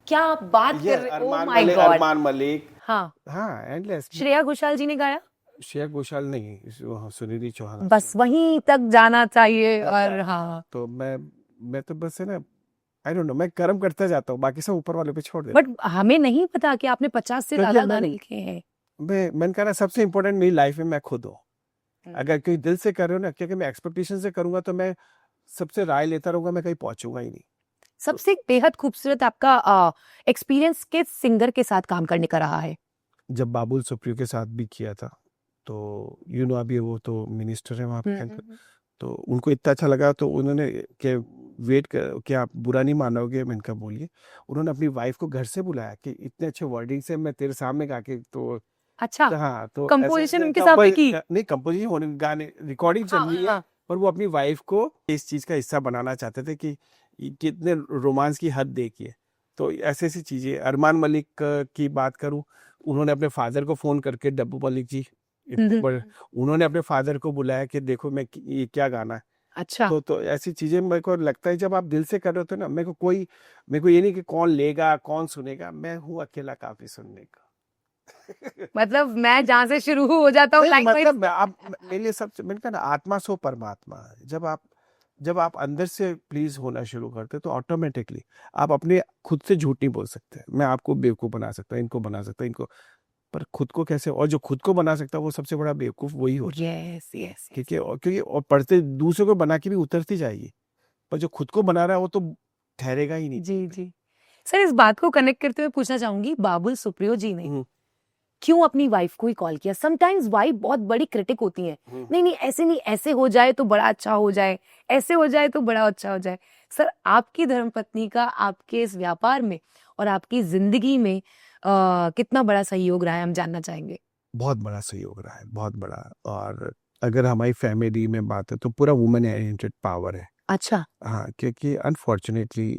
क्या आप बात कर रहे? Oh my God. Armaan Malik, हाँ, हाँ एंडलेस। श्रेया घोषाल जी ने गाया। श्रेया घोषाल नहीं, सुनिधि चौहान। बस वहीं तक जाना चाहिए। और हाँ, तो मैं तो बस है ना, आई डोंट नो, मैं कर्म करता जाता हूँ, बाकी सब ऊपर वाले पे छोड़ देता बट हमें नहीं पता कि आपने 50 से क्योंकि ज्यादा मैं- गाने लिखे हैं। हूँ। मैंने कहा ना, सबसे इम्पोर्टेंट मेरी लाइफ में मैं खुद हूँ। अगर कोई दिल से कर रहे हो ना, क्योंकि मैं एक्सपेक्टेशन से करूंगा तो मैं सबसे राय लेता रहूंगा, मैं कहीं पहुंचूंगा ही नहीं। सबसे बेहद खूबसूरत आपका एक्सपीरियंस किस सिंगर के साथ काम करने का रहा है? जब बाबुल सुप्रियो के साथ भी किया था, तो अभी वो तो मिनिस्टर है वहाँ पे, तो उनको इतना अच्छा लगा, तो उन्होंने कि वेट कर, कि आप बुरा नहीं मानोगे, मैंने कहा बोलिए। उन्होंने अपनी वाइफ को घर से बुलाया कि इतने अच्छे वर्डिंग से मैं तेरे सामने गा के, तो अच्छा, हाँ, तो कंपोजिशन उनके साथ भी की? नहीं, कंपोजिशन होने, गाने रिकॉर्डिंग चल रही है, पर वो अपनी वाइफ को इस चीज का हिस्सा बनाना चाहते थे कि कितने रोमांस की हद देखिए। तो ऐसी ऐसी चीजें। अरमान मलिक की बात करूं, उन्होंने अपने फादर को फोन करके, डब्बू मलिक जी इतने बड़े, उन्होंने अपने फादर को बुलाया कि देखो मैं ये क्या गाना है। अच्छा, तो ऐसी चीजें मेरे को लगता है, जब आप दिल से कर रहे होते हो ना, मेरे को ये नहीं कि कौन लेगा कौन सुनेगा, मैं हूँ अकेला काफी सुनने का। मतलब मैं जहां से शुरू हो जाता हूँ, मतलब आप मेरे लिए सबसे, मैंने कहा ना, आत्मा सो परमात्मा। जब आप अंदर से प्लीज होना शुरू करते, तो ऑटोमेटिकली आप अपने खुद से झूठ नहीं बोल सकते। मैं आपको बेवकूफ बना सकता, इनको बना सकता, इनको, पर खुद को कैसे? और जो खुद को बना सकता है वो सबसे बड़ा बेवकूफ वही हो। यस यस, क्योंकि और पढ़ते दूसरे को बना के भी उतरती जाएगी, पर जो खुद को बना रहा है वो तो ठहरेगा ही नहीं। जी जी। सर इस बात को कनेक्ट करते हुए पूछना चाहूंगी, बाबुल सुप्रियो जी ने हम्म, क्यों अपनी वाइफ को ही कॉल किया? समटाइम्स वाइफ बहुत बड़ी क्रिटिक होती है, नहीं नहीं ऐसे नहीं, ऐसे हो जाए तो बड़ा अच्छा हो जाए, ऐसे हो जाए तो बड़ा अच्छा हो जाए। सर आपकी धर्मपत्नी का आपके इस व्यापार में और आपकी जिंदगी में कितना बड़ा सहयोग रहा है, हम जानना चाहेंगे। बहुत बड़ा सहयोग रहा है, बहुत बड़ा। और अगर हमारी फैमिली में बात है तो पूरा वुमेन ओरिएंटेड पावर है। अच्छा, हाँ, क्योंकि अनफॉर्चुनेटली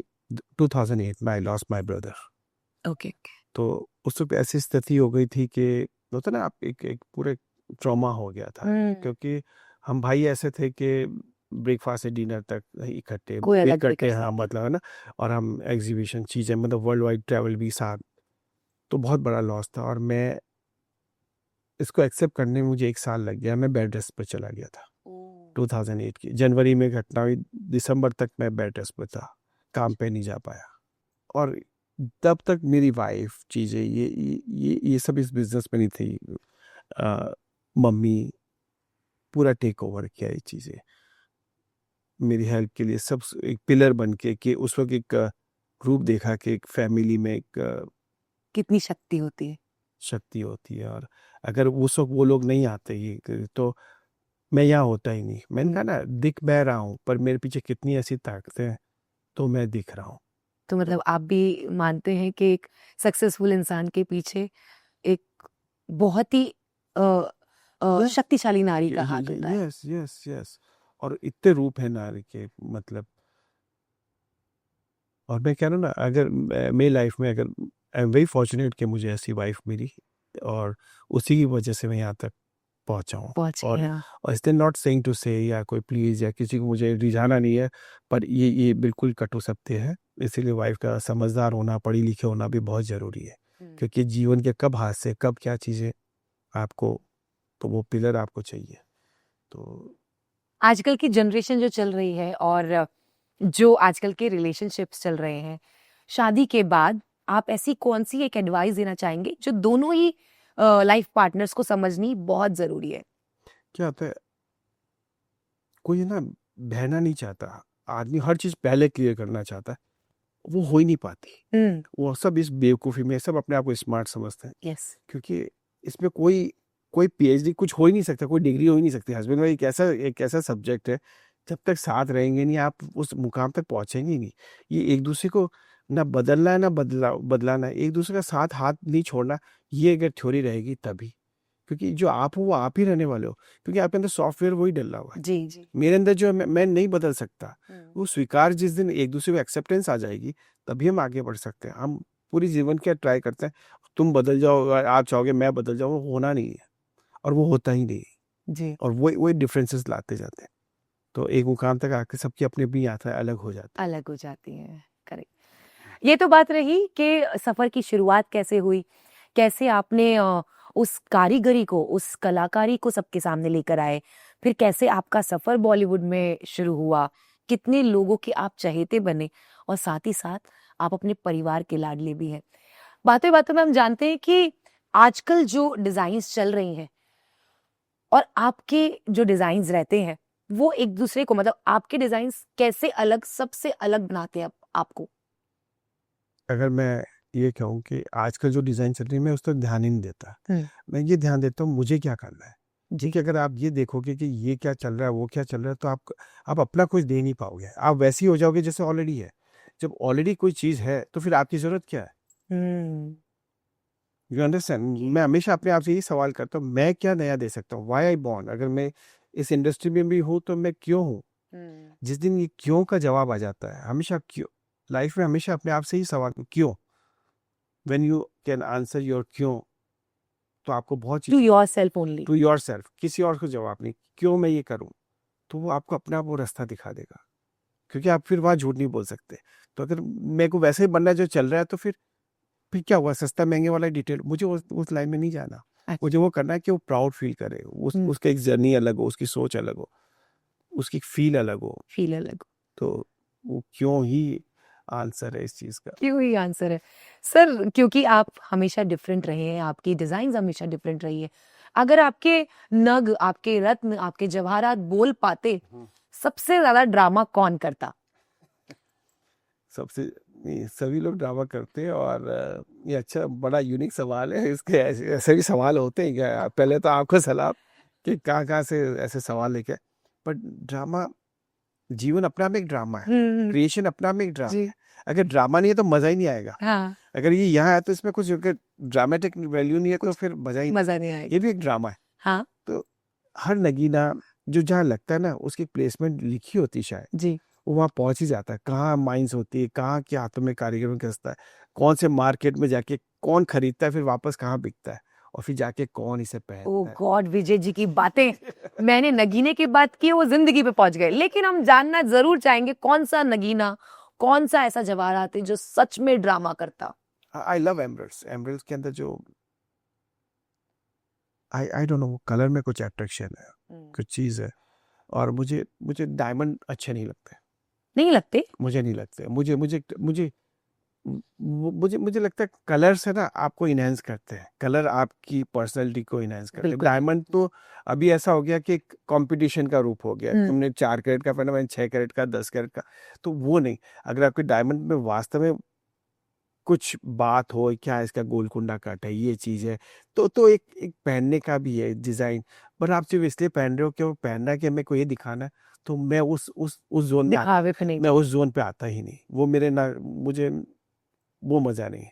2008 में I lost my brother. Okay. तो उस वक्त ऐसी स्थिति हो गई थी कि होता ना, आप एक एक पूरे ट्रॉमा हो गया था, क्योंकि हम भाई ऐसे थे कि ब्रेकफास्ट से डिनर तक इकट्ठे कोई अलग इकट्ठे, फिक्र हाँ नहीं। मतलब है ना। और हम एग्जीबिशन चीज़ें, मतलब वर्ल्ड वाइड ट्रैवल भी साथ। तो बहुत बड़ा लॉस था, और मैं इसको एक्सेप्ट करने में मुझे 1 साल लग गया। मैं बेड रेस्ट पर चला गया था 2008 की जनवरी में घटना हुई। दिसंबर तक मैं बेड रेस्ट पर था, काम पे नहीं जा पाया। और तब तक मेरी वाइफ चीज़ें ये सब इस बिजनेस में नहीं थी। मम्मी पूरा टेक ओवर किया ये चीज़ें, मेरी हेल्प के लिए सब एक पिलर बन के, कि उस वक्त एक रूप देखा कि एक फैमिली में एक कितनी शक्ति होती है। शक्ति होती है। और अगर उस वक्त वो लोग नहीं आते ये तो मैं यहाँ होता ही नहीं। मैंने कहा ना, दिख मैं रहा हूँ पर मेरे पीछे कितनी ऐसी ताकतें हैं, तो मैं दिख रहा हूँ। तो मतलब आप भी मानते हैं कि एक सक्सेसफुल इंसान के पीछे एक बहुत ही शक्तिशाली नारी का हाथ होता है। Yes yes yes. और इतने रूप है नारी के, मतलब। और मैं कह रहा हूँ ना, अगर मेरी लाइफ में, अगर आई एम वेरी फॉर्चुनेट कि मुझे ऐसी वाइफ मिली, और उसी की वजह से मैं यहाँ तक पहुँचा हूँ। पहुंचे और हैं आप। और इसलिए नॉट सेइंग टू से या कोई प्लीज़ या किसी को मुझे रिझाना नहीं है, पर ये बिल्कुल कटु सत्य है। इसीलिए वाइफ का समझदार होना, पढ़ी लिखे होना भी बहुत ज़रूरी है, क्योंकि जीवन के कब हाथ से कब क्या चीज़ें आपको, तो वो पिलर आपको चाहिए। तो आजकल की जनरेशन जो चल रही है और जो आजकल के रिलेशनशिप्स चल रहे हैं, शादी के बाद आप ऐसी कौन सी एक एडवाइस देना चाहेंगे जो दोनों ही लाइफ पार्टनर्स को समझनी बहुत जरूरी है? क्या होता है, कोई ना बहना नहीं चाहता, आदमी हर चीज़ पहले क्लियर करना चाहता है, वो हो ही नहीं पाती। वो सब इस बेवकूफ़ी में, सब अपने आप को स्मार्ट समझते हैं, यस। क्योंकि इसमें कोई कोई पीएचडी कुछ हो ही नहीं सकता, कोई डिग्री हो ही नहीं सकती। हस्बैंड वाइफ एक ऐसा सब्जेक्ट है, जब तक साथ रहेंगे नहीं, आप उस मुकाम तक पहुंचेंगे ही नहीं। ये एक दूसरे को ना बदलना है, ना बदलाना है, एक दूसरे का साथ हाथ नहीं छोड़ना। ये अगर थ्योरी रहेगी तभी, क्योंकि जो आप हो वो आप ही रहने वाले हो, क्योंकि आपके अंदर सॉफ्टवेयर वही डला हुआ है। जी जी। मेरे अंदर जो है, मैं नहीं बदल सकता। वो स्वीकार, जिस दिन एक दूसरे को एक्सेप्टेंस आ जाएगी, तभी हम आगे बढ़ सकते हैं। हम पूरी जीवन क्या ट्राई करते हैं, तुम बदल जाओ, आप चाहोगे मैं बदल जाऊँ, वो होना नहीं है, और वो होता ही नहीं है। जी। और वही डिफरेंसेस लाते जाते हैं, तो एक मुकाम तक आके सबकी अपनी अपनी यात्रा अलग हो जाती है। अलग हो जाती है, करेक्ट। ये तो बात रही कि सफर की शुरुआत कैसे हुई, कैसे आपने उस कारीगरी को, उस कलाकारी को सबके सामने लेकर आए, फिर कैसे आपका सफर बॉलीवुड में शुरू हुआ, कितने लोगों के आप चहेते बने, और साथ ही साथ आप अपने परिवार के लाडले भी हैं। बातों बातों में हम जानते हैं कि आजकल जो डिजाइन्स चल रही हैं और आपके जो डिजाइन्स रहते हैं, वो एक दूसरे को, मतलब आपके डिजाइन्स कैसे अलग, सबसे अलग बनाते हैं आपको? अगर मैं ये कहूँ कि आजकल जो डिज़ाइन चल रही है, मैं उस पर ध्यान ही नहीं देता। मैं ये ध्यान देता हूँ मुझे क्या करना है। जी। क्योंकि अगर आप ये देखोगे कि ये क्या चल रहा है, वो क्या चल रहा है, तो आप अपना कुछ दे नहीं पाओगे। आप वैसे ही हो जाओगे जैसे ऑलरेडी है। जब ऑलरेडी कोई चीज़ है, तो फिर आपकी ज़रूरत क्या है? हम्म। You understand? मैं हमेशा अपने आप से यही सवाल करता हूँ, मैं क्या नया दे सकता हूँ? Why I born? अगर मैं इस इंडस्ट्री में भी हूँ, तो मैं क्यों हूँ? जिस दिन ये क्यों का जवाब आ जाता है, हमेशा क्यों, लाइफ में हमेशा अपने आप से ही सवाल क्यों, when you can answer your क्यों, तो आपको बहुत टू चीज, yourself only. To yourself, किसी और को जवाब नहीं, क्यों मैं ये करूं, तो वो आपको अपने आप वो रास्ता दिखा देगा, क्योंकि आप फिर वहां झूठ नहीं बोल सकते। तो अगर मेरे को वैसे ही बनना है जो चल रहा है, तो फिर क्या हुआ, सस्ता महंगे वाला डिटेल, मुझे उस लाइन में नहीं जाना। मुझे वो करना है कि वो प्राउड फील करे, उसका एक जर्नी अलग हो, उसकी सोच अलग हो, उसकी फील अलग हो। फील अलग। तो वो क्यों ही आंसर है इस चीज का। क्यों ही आंसर है सर, क्योंकि आप हमेशा डिफरेंट रहे हैं, आपकी डिजाइन हमेशा डिफरेंट रही है। अगर आपके नग, आपके रत्न, आपके जवाहरात बोल पाते, सबसे ज्यादा ड्रामा कौन करता? सबसे नहीं, सभी लोग ड्रामा करते हैं और ये अच्छा बड़ा यूनिक सवाल है। इसके ऐसे ऐसे भी सवाल होते हैं क्या? पहले तो आपको सलाम कि कहाँ से ऐसे सवाल लेके आए। बट ड्रामा, जीवन अपने आप में एक ड्रामा है, क्रिएशन अपने आप में एक ड्रामा जी है। अगर ड्रामा नहीं है तो मजा ही नहीं आएगा। हाँ अगर ये यहाँ है तो इसमें कुछ अगर ड्रामेटिक वैल्यू नहीं है तो फिर मजा ही नहीं। मजा नहीं आएगा ये भी एक ड्रामा है। हाँ तो हर नगीना जो जहाँ लगता है ना उसकी प्लेसमेंट लिखी होती है शायद, जी वो वहाँ पहुंच ही जाता है। कहाँ माइंस होती है, कहाँ के हाथों में कारीगर में कसता है, कौन से मार्केट में जाके कौन खरीदता है, फिर वापस कहाँ बिकता है, और फिर जाके कौन इसे ओ पहनता है। गॉड विजय जी की बातें मैंने नगीने की बात की वो जिंदगी पे पहुंच गए लेकिन हम जानना जरूर चाहेंगे कौन सा नगीना कौन सा ऐसा जवाहरात है जो सच में ड्रामा करता आई लव एमरल्ड्स। एमरल्ड्स के अंदर जो आई डोंट नो, कलर में कुछ अट्रैक्शन है, कुछ चीज़ है। और मुझे मुझे डायमंड अच्छे नहीं लगते। नहीं लगते मुझे नहीं लगते। मुझे मुझे मुझे मुझे लगता है कलर से ना आपको इनहेंस करते हैं, कलर आपकी पर्सनैलिटी को इनहेंस करते हैं। बिल्कुल। डायमंड तो अभी ऐसा हो गया कि एक कंपटीशन का रूप हो गया। तुमने 4 कैरेट का पहना, मैंने 6 कैरेट का, 10 कैरेट का, तो वो नहीं। अगर आपके डायमंड में वास्तव में कुछ बात हो, क्या इसका गोलकुंडा कट है, ये चीज़ है, तो एक एक पहनने का भी है डिज़ाइन। बट आप सिर्फ इसलिए पहन रहे हो कि वो पहनना है कि मेरे को ये दिखाना है, तो मैं उस जोन में दिखावे पे नहीं मैं उस जोन पे आता ही नहीं। वो मेरे ना, मुझे वो मज़ा नहीं है।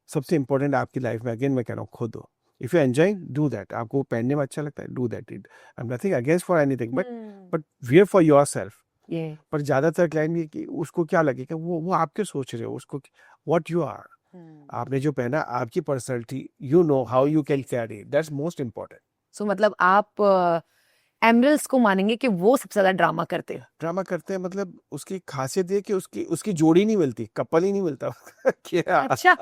सबसे इम्पोर्टेंट आपकी लाइफ में, अगेन मैं कह रहा हूँ, खुद हो। If you enjoying, do that. आपको पहनने में अच्छा लगता है, do that. It I am nothing against for anything, but wear for yourself. ये पर ज़्यादातर क्लाइंट ये कि उसको क्या लगेगा, वो आप क्यों सोच रहे हो, उसको व्हाट यू आर। आपने जो पहना, आपकी personality, you know how you can carry, that's most important. So मतलब आप एमरल्स को मानेंगे कि वो सबसे ज्यादा ड्रामा करते हैं ड्रामा करते हैं, मतलब उसकी खासियत ये कि उसकी उसकी जोड़ी नहीं मिलती, कपल ही नहीं मिलता क्या। अच्छा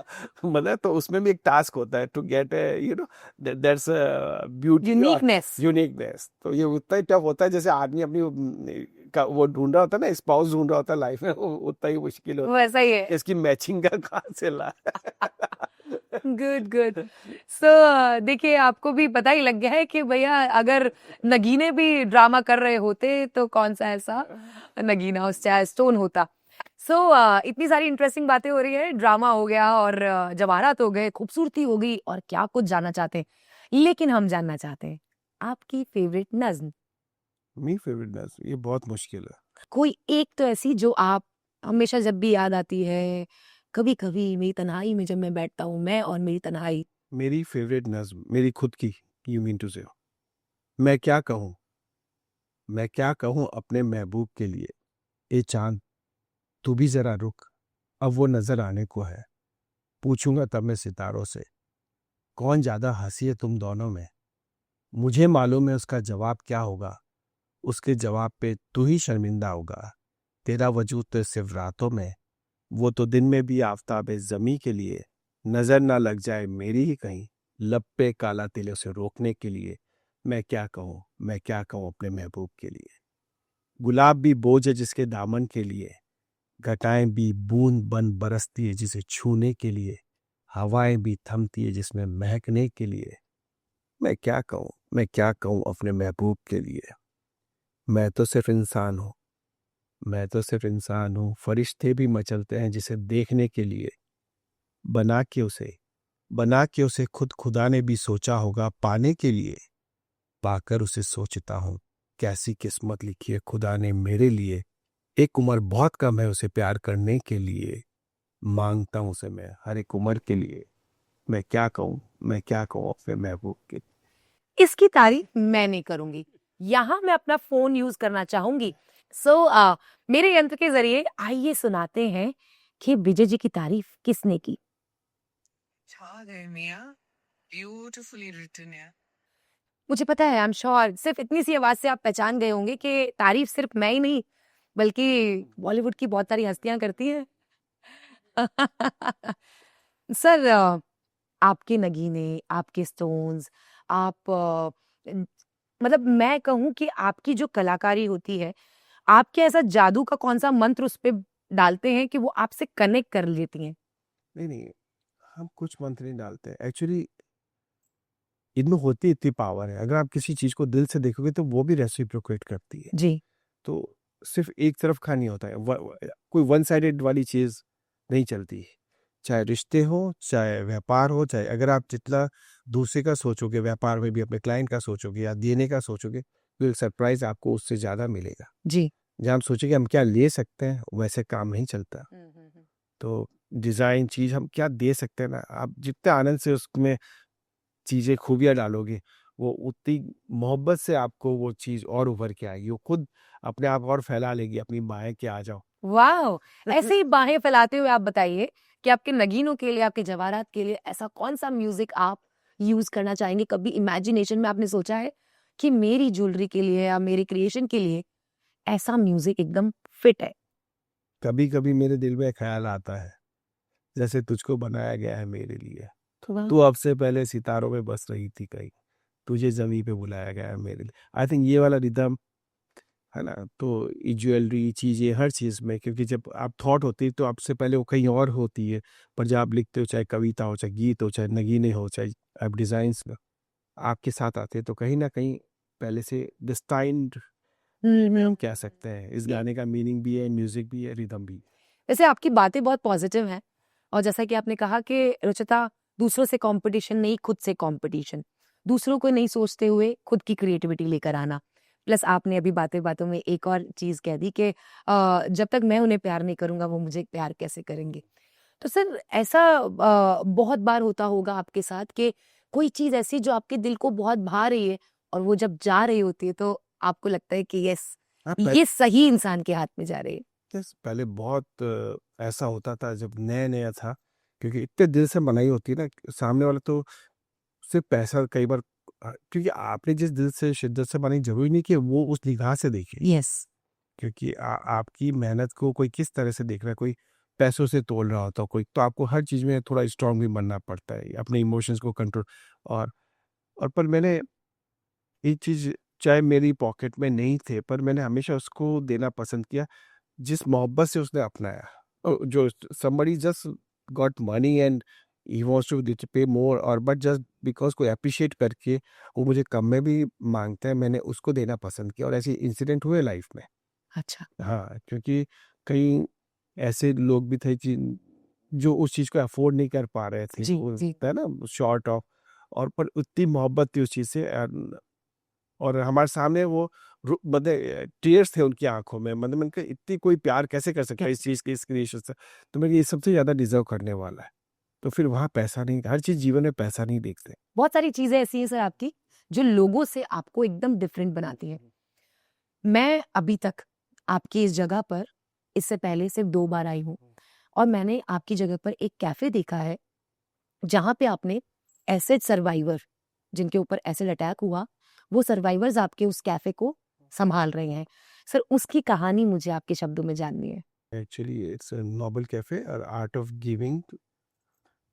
मतलब तो उसमें भी एक टास्क होता है to get you know that's beauty और यूनिकनेस यूनिकनेस। तो ये उतना ही टफ होता है जैसे आदमी अपनी वो ढूंढ रहा होता है ना, स्पाउस ढूंढ रहा होता है लाइफ में, वो उतना ही मुश्किल होता वैसा ही है है कि इसकी मैचिंग का कहाँ से ला। गुड गुड सो देखिए आपको भी पता ही लग गया है कि भैया अगर नगीने भी ड्रामा कर रहे होते तो कौन सा ऐसा नगीना उस चाहे स्टोन होता सो इतनी सारी इंटरेस्टिंग बातें हो रही है ड्रामा हो गया और जवाहरात हो गए खूबसूरती हो गई और क्या कुछ जानना चाहते हैं लेकिन हम जानना चाहते हैं आपकी फेवरेट नज्म मी फेवरेट डांस, ये बहुत मुश्किल है। कोई एक तो ऐसी जो आप हमेशा जब भी याद आती है कभी कभी मेरी तन्हाई में जब मैं बैठता हूँ मैं और मेरी तन्हाई मेरी फेवरेट नज्म मेरी खुद की, यू मीन टू से, मैं क्या कहूँ, मैं क्या कहूँ अपने महबूब के लिए, ए चांद तू भी जरा रुक, अब वो नजर आने को है, पूछूंगा तब मैं सितारों से, कौन ज्यादा हंसी है तुम दोनों में, मुझे मालूम है उसका जवाब क्या होगा, उसके जवाब पे तू ही शर्मिंदा होगा, तेरा वजूद तो सिर्फ रातों में, वो तो दिन में भी आफताब जमी के लिए, नजर ना लग जाए मेरी ही कहीं, लब पे काला तिल उसे रोकने के लिए, मैं क्या कहूँ, मैं क्या कहूँ अपने महबूब के लिए। गुलाब भी बोझ है जिसके दामन के लिए, घटाएं भी बूंद बन बरसती है जिसे छूने के लिए, हवाएं भी थमती है जिसमें महकने के लिए, मैं क्या कहूँ, मैं क्या कहूँ अपने महबूब के लिए। मैं तो सिर्फ इंसान हूँ, मैं तो सिर्फ इंसान हूँ, फरिश्ते भी मचलते हैं जिसे देखने के लिए, बना के उसे बना के उसे खुद खुदा ने भी सोचा होगा पाने के लिए, पाकर उसे सोचता हूँ कैसी किस्मत लिखी है खुदा ने मेरे लिए, एक उम्र बहुत कम है उसे प्यार करने के लिए, मांगता हूँ उसे मैं हर एक उम्र के लिए, मैं क्या कहूँ, मैं क्या कहूँ अपने महबूब के। इसकी तारीफ मैं नहीं करूंगी यहाँ मैं अपना फोन यूज करना चाहूंगी सो मेरे यंत्र के जरिए आइए सुनाते हैं कि विजय जी की तारीफ किसने की Beautifully written, yeah. मुझे पता है आई एम श्योर सिर्फ इतनी सी आवाज से आप पहचान गए होंगे कि तारीफ सिर्फ मैं ही नहीं बल्कि बॉलीवुड की बहुत सारी हस्तियां करती हैं सर आपके नगीने आपके स्टोन्स आप मतलब मैं कहूं कि आपकी जो कलाकारी होती है आपके ऐसा जादू का कौन सा मंत्र उस पे डालते हैं कि वो आपसे कनेक्ट कर लेती हैं नहीं नहीं, हम कुछ मंत्र नहीं डालते एक्चुअली, इनमें होती इतनी पावर है। अगर आप किसी चीज को दिल से देखोगे तो वो भी रेसिप्रोकेट करती है। जी तो सिर्फ एक तरफ का नहीं होता है, कोई वन साइडेड वाली चीज नहीं चलती। चाहे रिश्ते हो, चाहे व्यापार हो, चाहे अगर आप जितना दूसरे का सोचोगे, व्यापार में भी अपने क्लाइंट का सोचोगे या देने का सोचोगे, तो सरप्राइज आपको उससे ज़्यादा मिलेगा। जी। जहाँ हम सोचेंगे हम क्या ले सकते हैं, वैसे काम नहीं चलता। तो डिज़ाइन चीज़ हम क्या दे सकते हैं ना, आप जितने आनंद से उसमें चीज़ें खूबियाँ डालोगे, वो उतनी मोहब्बत से आपको वो चीज़ और उभर के आएगी। वो खुद अपने आप और फैला लेगी अपनी बाहें कि आ जाओ। वाओ! ऐसे ही बाहें फैलाते हुए आप बताइए कि आपके नगीनों के लिए, आपके जवाहरात के लिए ऐसा कौन-सा म्यूज़िक आप यूज़ करना चाहेंगे? कभी इमेजिनेशन में आपने सोचा है कि मेरी ज्वेलरी के लिए या मेरे क्रिएशन के लिए ऐसा म्यूज़िक एकदम फिट है? कभी-कभी मेरे दिल में ख़्याल आता है, जैसे तुझको बनाया गया है मेरे लिए। वाह! तू अब से पहले सितारों में बस रही थी कहीं, तुझे ज़मीं पे बुलाया गया है मेरे लिए। आई थिंक ये वाला रिदम है ना, तो ये ज्वेलरी चीज़ें हर चीज़ में, क्योंकि जब आप थॉट होती है तो आपसे पहले वो कहीं और होती है, पर जब आप लिखते हो, चाहे कविता हो, चाहे गीत हो, चाहे नगीने हो, चाहे आप डिज़ाइन्स में आपके साथ आते हैं, तो कहीं न कहीं पहले से डिस्टाइन्ड में हम कह सकते हैं। इस गाने का मीनिंग भी है, म्यूज़िक भी है, रिदम भी है। वैसे आपकी बातें बहुत पॉजिटिव हैं और जैसा कि आपने कहा कि रुचिता दूसरों से कंपटीशन नहीं, खुद से कंपटीशन। दूसरों को नहीं सोचते हुए खुद की क्रिएटिविटी लेकर आना। प्लस आपने अभी बातें-बातों में एक और चीज़ कह दी कि जब तक मैं उन्हें प्यार नहीं करूँगा, वो मुझे प्यार कैसे करेंगे? तो सर ऐसा बहुत बार होता होगा आपके साथ कि कोई चीज़ ऐसी जो आपके दिल को बहुत भा रही है और वो जब जा रही होती है तो आपको लगता है कि यस, हाँ, ये सही इंसान के हाथ में जा रही है। पहले बहुत ऐसा होता था जब नया-नया था, क्योंकि इतने दिल से बनाई होती है ना, सामने वाला तो सिर्फ़ पैसा कई बार क्योंकि आपने जिस दिल से शिद्दत से बनाई, ज़रूरी नहीं कि वो उस निगाह से देखे। यस। क्योंकि आपकी मेहनत को कोई किस तरह से देख रहा है, कोई पैसों से तोल रहा होता है कोई, तो आपको हर चीज़ में थोड़ा स्ट्रॉन्ग भी बनना पड़ता है, अपने इमोशंस को कंट्रोल। और पर मैंने ये चीज़, चाहे मेरी पॉकेट में नहीं थे, पर मैंने हमेशा उसको देना पसंद किया, जिस मोहब्बत से उसने अपनाया। जो somebody just got money and he wants to pay more, और बट जस्ट बिकॉज़ कोई एप्रिशिएट करके वो मुझे कम में भी माँगता है, मैंने उसको देना पसंद किया, और ऐसे इंसिडेंट हुए लाइफ़ में। अच्छा। हाँ, क्योंकि कई ऐसे लोग भी थे जो उस चीज़ को अफ़ोर्ड नहीं कर पा रहे थे। जी, वो जी। होता है ना, शॉर्ट ऑफ, और पर उतनी मोहब्बत थी उस चीज़ से, और हमारे सामने वो मतलब टीयर्स थे उनकी आँखों में, मतलब मैंने कहा इतनी कोई प्यार कैसे कर सकता है इस चीज़ की, इस क्रिएशन से? तो मैंने ये सबसे ज़्यादा डिज़र्व करने वाला है। तो फिर वहाँ पैसा नहीं, हर चीज़ जीवन में पैसा नहीं देखते। बहुत सारी चीज़ें ऐसी हैं सर आपकी, जो लोगों से आपको एकदम डिफरेंट बनाती हैं। मैं अभी तक आपकी इस जगह पर इससे पहले सिर्फ़ 2 बार आई हूँ और मैंने आपकी जगह पर एक कैफ़े देखा है, जहाँ पे आपने एसिड सर्वाइवर जिनके ऊपर एसिड अटैक हुआ, वो सर्वाइवर्स आपके उस कैफ़े को सँभाल रहे हैं। सर उसकी कहानी मुझे आपके शब्दों में जाननी है। Actually it's a Nobel cafe और आर्ट ऑफ गिविंग।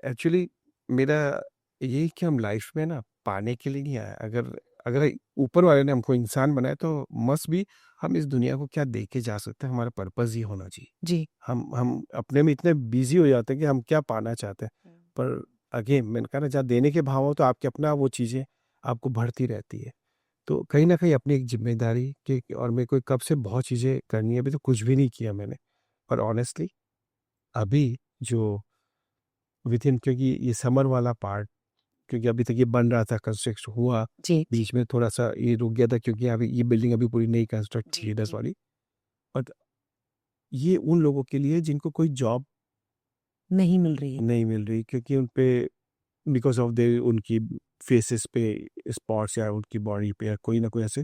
एक्चुअली मेरा यही है कि हम लाइफ में ना पाने के लिए नहीं आए। अगर अगर ऊपर वाले ने हमको इंसान बनाया, तो मस्ट भी हम इस दुनिया को क्या दे के जा सकते हैं, हमारा पर्पस ये होना चाहिए। जी। हम अपने में इतने बिजी हो जाते हैं कि हम क्या पाना चाहते हैं। पर अगेन मैंने कहा ना, जहाँ देने के भाव हो तो आपके अपना वो चीज़ें आपको बढ़ती रहती है। तो कहीं ना कहीं अपनी एक जिम्मेदारी के, और मेरे को कब से बहुत चीज़ें करनी है, अभी तो कुछ भी नहीं किया मैंने। पर ऑनेस्टली अभी जो विद इन, क्योंकि ये समर वाला पार्ट, क्योंकि अभी तक ये बन रहा था, कंस्ट्रक्ट हुआ, जी, जी। बीच में थोड़ा-सा ये रुक गया था, क्योंकि अभी ये बिल्डिंग अभी पूरी नई कंस्ट्रक्ट जी, थी 10 जी। वाली। बट ये उन लोगों के लिए जिनको कोई जॉब नहीं मिल रही है। नहीं मिल रही, क्योंकि उन पे बिकॉज़ ऑफ दे उनकी फेसेस पे स्पॉट्स, या उनकी बॉडी पे, या कोई ना कोई ऐसे,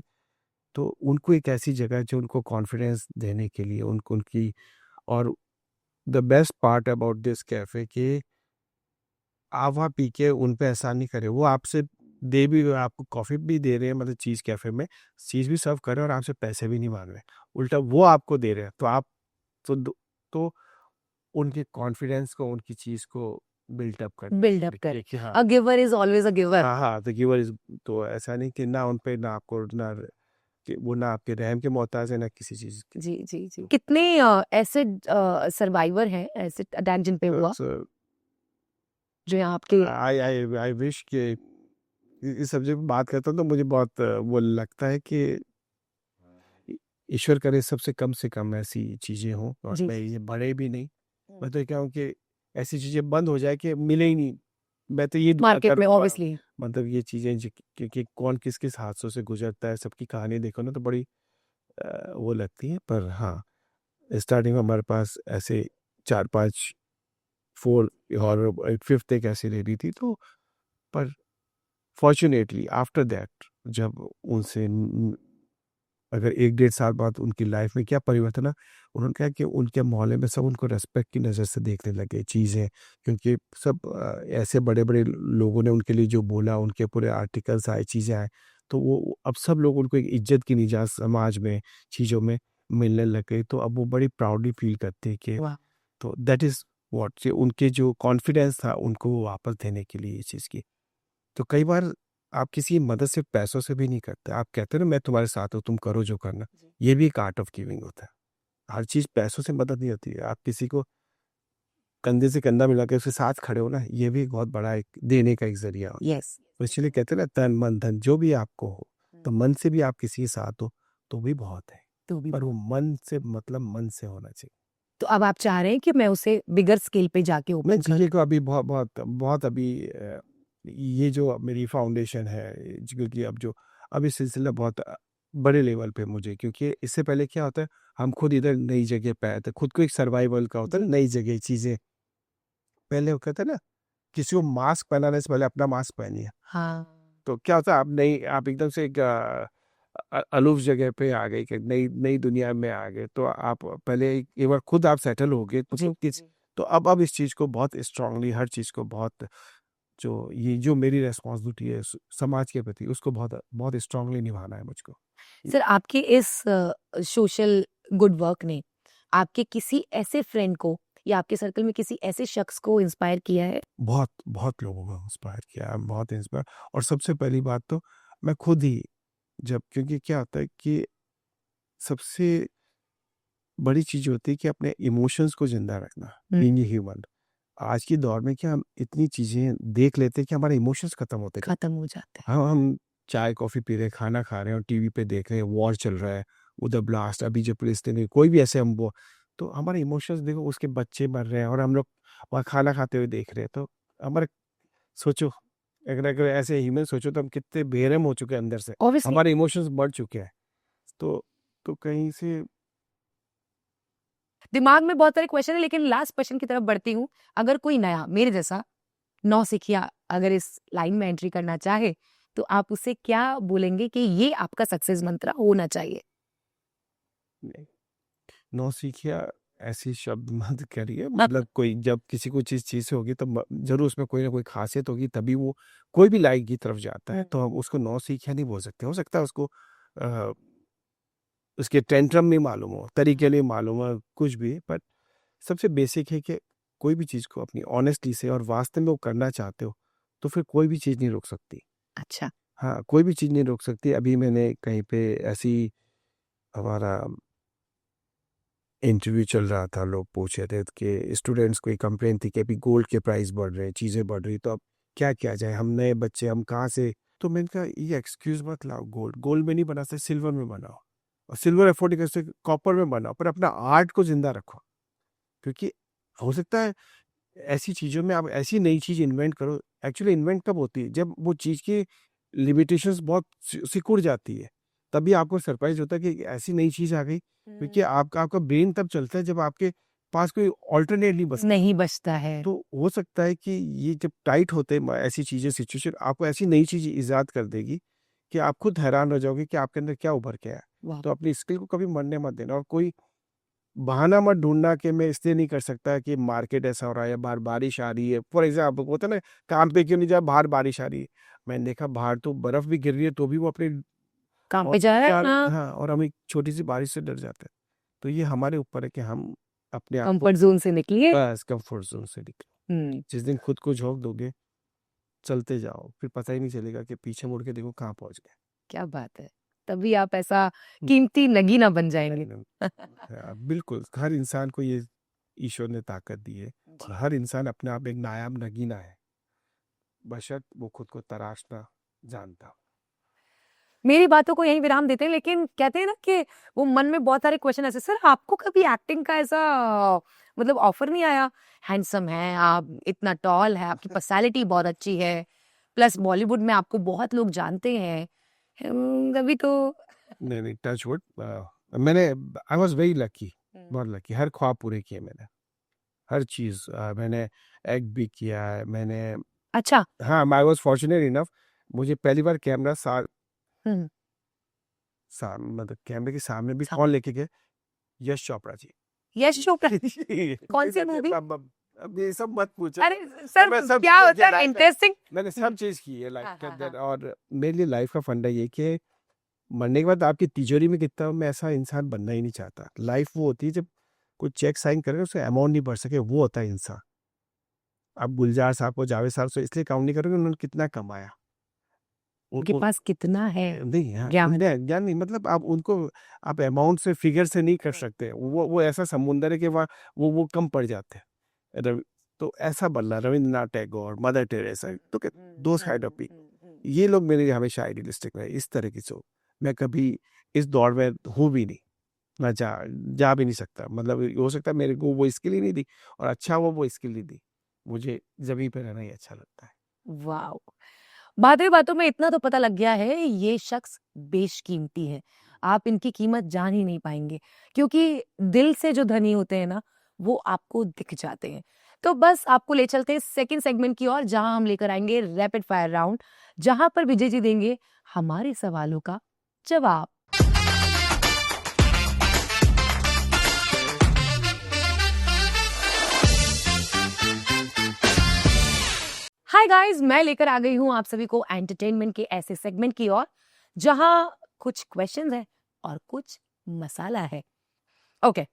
तो उनको एक ऐसी जगह जो उनको कॉन्फिडेंस देने के लिए उनको उनकी। और the best part about this cafe कि आप वहाँ पी के उन पे एहसान नहीं करे, वो आपसे दे भी, आपको कॉफ़ी भी दे रहे हैं, मतलब चीज़ कैफ़े में, चीज़ भी सर्व कर रहे हैं, और आपसे पैसे भी नहीं माँग रहे। उल्टा वो आपको दे रहे हैं, तो आप तो दो तो उनके कॉन्फिडेंस को, उनकी चीज़ को बिल्ट अप करने बिल्ड अप के लिए करें। कि हाँ, a giver is always a giver. हाँ, हाँ, द गिवर इज़, तो ऐसा नहीं कि ना उन पे, ना आपको, ना कि वो ना आपके रहम के मोहताज है, ना किसी चीज़ के। जी, जी, जी। कितने एसिड सर्वाइवर हैं, एसिड अटैक जिन पे हुआ, सो जो यहाँ आपके आई आई आई विश कि इस सब्जेक्ट पे बात करता हूँ तो मुझे बहुत वो लगता है कि ईश्वर करे सबसे कम से कम ऐसी चीज़ें हों, और जी। मैं ये बढ़े भी नहीं। मैं तो क्या हूँ कि ऐसी चीजें बंद हो जाए कि मिले ही नहीं। मैं तो ये दुआ मार्केट में करूंगा, ऑब्वियसली। मतलब ये चीजें क्योंकि कौन किस किस हादसों से गुजरता है, सबकी कहानी देखो ना तो बड़ी वो लगती है। पर हाँ, स्टार्टिंग में हमारे पास ऐसे 4-5 फोर और फिफ्थ एक ऐसी रेडी थी। तो पर फॉर्चुनेटली आफ्टर दैट जब उनसे अगर 1-1.5 साल बाद उनकी लाइफ में क्या परिवर्तन है, उन्होंने कहा कि उनके मोहल्ले में सब उनको रेस्पेक्ट की नज़र से देखने लगे चीज़ें, क्योंकि सब ऐसे बड़े बड़े लोगों ने उनके लिए जो बोला, उनके पूरे आर्टिकल्स आए, चीज़ें आए, तो वो अब सब लोग उनको एक इज्जत की निजात समाज में चीज़ों में मिलने लग गई। तो अब वो बड़ी प्राउडली फील करते हैं कि वाह। तो दैट इज़ व्हाट उनके जो कॉन्फिडेंस था उनको वो वापस देने के लिए ये चीज़ की। तो कई बार आप किसी की मदद सिर्फ पैसों से भी नहीं करते। आप कहते हो ना मैं तुम्हारे साथ हूँ, तुम करो जो करना। जी। ये भी एक आर्ट ऑफ गिविंग होता है। हर चीज़ पैसों से मदद नहीं होती है। आप किसी को कंधे से कंधा मिला के उसके साथ खड़े हो ना, ये भी एक बहुत बड़ा एक देने का एक ज़रिया होता है। यस। तो इसलिए कहते हैं ना तन, मन, धन जो भी आपको हो, तो मन से भी आप किसी के साथ हो, तो भी बहुत है। तो भी पर वो मन से मतलब मन से होना चाहिए। तो अब आप चाह रहे हैं कि मैं उसे बिगर स्केल पे जाके मैं ओपन चीज़ें को अभी बहुत बहुत बहुत अभी ये जो मेरी फाउंडेशन है, क्योंकि अब जो अभी सिलसिला बहुत बड़े लेवल पे मुझे, क्योंकि इससे पहले क्या होता है, हम खुद इधर नई जगह पे आए थे, खुद को एक सर्वाइवल का होता है जी। ना, नई जगह चीज़ें। पहले वो कहते हैं ना, किसी को मास्क पहनाने से पहले अपना मास्क पहनिए। हाँ। तो क्या होता है, आप एकदम से एक अलूफ जगह पे आ गए, कि नई नई दुनिया में आ गए, तो आप पहले एक बार खुद आप सेटल हो गए, तो जी। खुद किस तो अब इस चीज़ को बहुत स्ट्रांगली, हर चीज़ को बहुत जो मेरी रिस्पॉन्सिबिलिटी है समाज के प्रति, उसको बहुत बहुत स्ट्रांगली निभाना है मुझको। सर, आपके इस सोशल गुड वर्क ने आपके किसी ऐसे फ्रेंड को या आपके सर्कल में किसी ऐसे शख्स को इंस्पायर किया है? बहुत बहुत लोगों को इंस्पायर किया है, बहुत इंस्पायर। और सबसे पहली बात तो मैं खुद ही, जब क्योंकि क्या होता है कि सबसे बड़ी चीज़ होती है कि अपने इमोशंस को ज़िंदा रखना, बीइंग ए ह्यूमन। आज की दौर में क्या हम इतनी चीज़ें देख लेते हैं कि हमारे इमोशंस खत्म होते जा खत्म हो जाते हैं। हम चाय, कॉफ़ी पी रहे हैं, खाना खा रहे हैं और टीवी पे देख रहे हैं, वॉर चल रहा है, उधर ब्लास्ट, अभी जो फ़िलिस्तीन कोई भी ऐसे हम वो, तो हमारे इमोशंस देखो, उसके बच्चे मर रहे हैं और हम लोग वहाँ खाना खाते हुए देख रहे हैं। तो हमारे सोचो, अगर अगर ऐसे ह्यूमन सोचो, तो हम कितने बेरहम हो चुके हैं अंदर से, ऑब्वियसली। हमारे इमोशंस बढ़ चुके हैं। तो कहीं से दिमाग में बहुत सारे क्वेश्चन है, लेकिन लास्ट क्वेश्चन की तरफ बढ़ती हूँ। अगर कोई नया मेरे जैसा नौसिखिया अगर इस लाइन में एंट्री करना चाहे, तो आप उसे क्या बोलेंगे कि ये आपका सक्सेस मंत्र होना चाहिए? नहीं, नौसिखिया ऐसी शब्द मत करिए। मतलब कोई जब किसी को चीज़ से होगी, तो ज़रूर उसमें कोई ना कोई ख़ासियत होगी, तभी वो कोई भी लाइक की तरफ जाता है। तो हम उसको नौसिखिया नहीं बोल सकते। हो सकता है उसको अ, उसके टेंट्रम नहीं मालूम हो, तरीके नहीं मालूम हो, कुछ भी। पर सबसे बेसिक है कि कोई भी चीज़ को अपनी ऑनेस्टी से और वास्तव में वो करना चाहते हो, तो फिर कोई भी चीज़ नहीं रोक सकती। अच्छा। हाँ, कोई भी चीज़ नहीं रोक सकती। अभी मैंने कहीं पे ऐसी हमारा इंटरव्यू चल रहा था, लोग पूछ रहे थे कि स्टूडेंट्स को एक कंप्लेन थी कि अभी गोल्ड के प्राइस बढ़ रहे हैं, चीज़ें बढ़ रही, तो अब क्या किया जाए, हम नए बच्चे, हम कहाँ से। तो मैंने कहा ये एक्सक्यूज़ मत लाओ, गोल्ड में नहीं बना सकते, सिल्वर में बनाओ, और सिल्वर अफोर्ड नहीं कर सकते, कॉपर में बनाओ, पर अपना आर्ट को जिंदा रखो। क्योंकि हो सकता है ऐसी चीज़ों में आप ऐसी नई चीज़ इन्वेंट करो। एक्चुअली इन्वेंट कब होती है, जब वो चीज़ की लिमिटेशंस बहुत सिकुड़ जाती है, तभी आपको सरप्राइज होता है कि ऐसी नई चीज़ आ गई। क्योंकि आपका आपका ब्रेन तब चलता है जब आपके पास कोई ऑल्टरनेट नहीं बचता। नहीं बचता है। तो हो सकता है कि ये जब टाइट होते हैं ऐसी चीज़ें, सिचुएशन आपको ऐसी नई चीज़ ईजाद कर देगी कि आप खुद हैरान हो जाओगे कि आपके अंदर क्या उभर के आया। वाह। तो अपनी स्किल को कभी मरने मत देना, और कोई बहाना मत ढूँढना कि मैं इसलिए नहीं कर सकता कि मार्केट ऐसा हो रहा है या बाहर बारिश आ रही है। फॉर एग्ज़ाम्पल होता है ना, काम पे क्यों नहीं जा, बाहर बारिश आ रही है। मैंने देखा बाहर तो बर्फ़ भी गिर रही है, तो भी वो अपने काम और पे जा रहा है। क्या हाँ। हाँ, और हम एक छोटी-सी बारिश से डर जाते हैं। तो ये हमारे ऊपर है कि हम अपने आप को कंफर्ट जोन से निकलिए। बस कम्फ़र्ट ज़ोन से निकलें। हम्म। जिस दिन खुद को झोंक दोगे, चलते जाओ, फिर पता ही नहीं चलेगा कि पीछे मुड़ के देखो कहाँ पहुँच गए। क्या बात है। तभी आप ऐसा कीमती नगीना बन जाएंगे। नहीं, बिल्कुल, हर इंसान को ये ईश्वर ने ताकत दी है, और जी। हर इंसान अपने आप एक नायाब नगीना है, बशर्ते वो खुद को तराशना जानता हो। मेरी बातों को यहीं विराम देते हैं, लेकिन कहते हैं ना कि वो मन में बहुत सारे क्वेश्चन ऐसे, सर आपको कभी एक्टिंग का ऐसा मतलब ऑफर नहीं आया? हैंडसम है आप, इतना टॉल है, आपकी पर्सनालिटी बहुत अच्छी है, प्लस बॉलीवुड में आपको बहुत लोग जानते हैं, अभी तो नहीं नहीं, टच वुड, मैंने, आई वॉज वेरी लकी, बहुत लकी, हर ख्वाब पूरे किए मैंने, हर चीज़, मैंने एक्ट भी किया है मैंने। अच्छा। हाँ, आई वॉज फॉर्चुनेट इनफ, मुझे पहली बार कैमरा हम्म। मतलब कैमरे के सामने भी सा- कौन लेके गए? यश चोपड़ा जी। यश चोपड़ा कौन सी कहते, मूवी? अब ये सब मत पूछो। अरे सर मैं सब क्या चीज़ें होता है life में- इंटरेस्टिंग? मैंने सब चीज़ की है हाँ, लाइफ के हाँ, अंदर, हाँ। और मेरे लिए लाइफ का फंडा ये कि मरने के बाद आपकी तिजोरी में कितना हो, मैं ऐसा इंसान बनना ही नहीं चाहता। लाइफ वो होती है जब कोई चेक साइन करे उसका अमाउंट नहीं बढ़ सके, वो होता है इंसान। आप गुलजार साहब को, जावेद साहब से इसलिए काउंट नहीं करोगे उन्होंने कितना कमाया। उनके पास कितना है नहीं, हाँ, ज्ञान? ज्ञान नहीं, मतलब आप उनको, आप अमाउंट से, फिगर से नहीं कर सकते। वो ऐसा समुंदर है कि वहाँ वो कम पड़ जाते हैं। तो ऐसा बनना, रविंद्रनाथ टैगोर, मदर टेरेसा, तो दो काइंड ऑफ पीपल, ये लोग मेरे लिए हमेशा आइडियलिस्टिक रहे। इस तरह की सोच मैं कभी इस दौर में हूँ भी नहीं, मैं जा भी नहीं सकता। मतलब हो सकता है मेरे को वो स्किल ही नहीं दी, और अच्छा वो स्किल नहीं दी, मुझे जमीन पे रहना ही अच्छा लगता है। वाओ! बातों बातों में इतना तो पता लग गया है, ये शख्स बेशकीमती है। आप इनकी कीमत जान ही नहीं पाएंगे, क्योंकि दिल से जो धनी होते हैं ना, वो आपको दिख जाते हैं। तो बस आपको ले चलते हैं सेकंड सेगमेंट की ओर, जहां हम लेकर आएंगे रैपिड फायर राउंड, जहां पर विजय जी देंगे हमारे सवालों का जवाब। हाय गाइस, मैं लेकर आ गई हूं आप सभी को एंटरटेनमेंट के ऐसे सेगमेंट की ओर, जहां कुछ क्वेश्चंस है और कुछ मसाला है। ओके,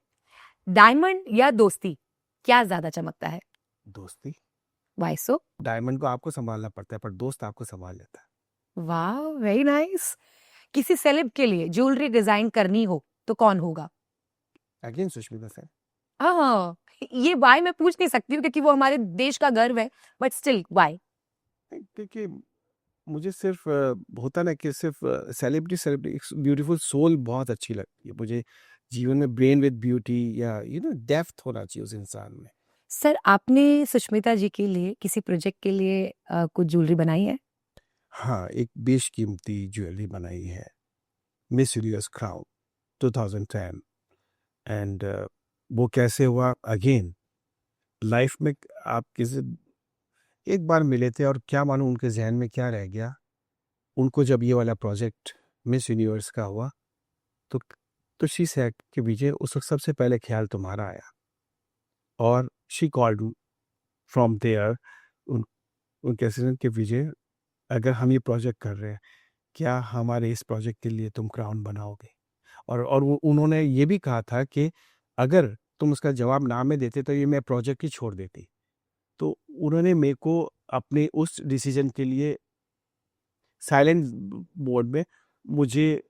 डायमंड या दोस्ती, क्या ज्यादा चमकता है? दोस्ती। वाई सो? डायमंड को आपको संभालना पड़ता है, पर दोस्त आपको संभाल लेता है। वाह, वेरी नाइस। किसी सेलेब के लिए ज्वेलरी डिजाइन करनी हो तो कौन होगा? अगेन सुष्मिता सेन। हाँ, ये वाई मैं पूछ नहीं सकती हूँ क्योंकि वो हमारे देश का गर्व है, बट स्टिल वाई? क्योंकि मुझे सिर्फ होता ना कि सिर्फ सेलिब्रिटी ब्यूटीफुल सोल बहुत अच्छी लगती है मुझे। जीवन में ब्रेन विद ब्यूटी, या डेप्थ होना चाहिए उस इंसान में। सर, आपने सुष्मिता जी के लिए किसी प्रोजेक्ट के लिए कुछ ज्वेलरी बनाई है? हाँ, एक बेशकीमती ज्वेलरी बनाई है, मिस यूनिवर्स क्राउन 2010। एंड वो कैसे हुआ? अगेन लाइफ में आप किसी एक बार मिले थे, और क्या मालूम उनके जहन में क्या रह गया। उनको जब ये वाला प्रोजेक्ट मिस यूनिवर्स का हुआ, तो शी सेड कि विजय, उस वक्त सबसे पहले ख्याल तुम्हारा आया, और शी कॉल्ड फ्रॉम देयर, उनके असिस्टेंट के, विजय अगर हम ये प्रोजेक्ट कर रहे हैं, क्या हमारे इस प्रोजेक्ट के लिए तुम क्राउन बनाओगे? और उन्होंने ये भी कहा था कि अगर तुम उसका जवाब ना में देते तो ये मैं प्रोजेक्ट ही छोड़ देती। तो उन्होंने मेरे को अपने उस डिसीजन के लिए साइलेंट बोर्ड में मुझे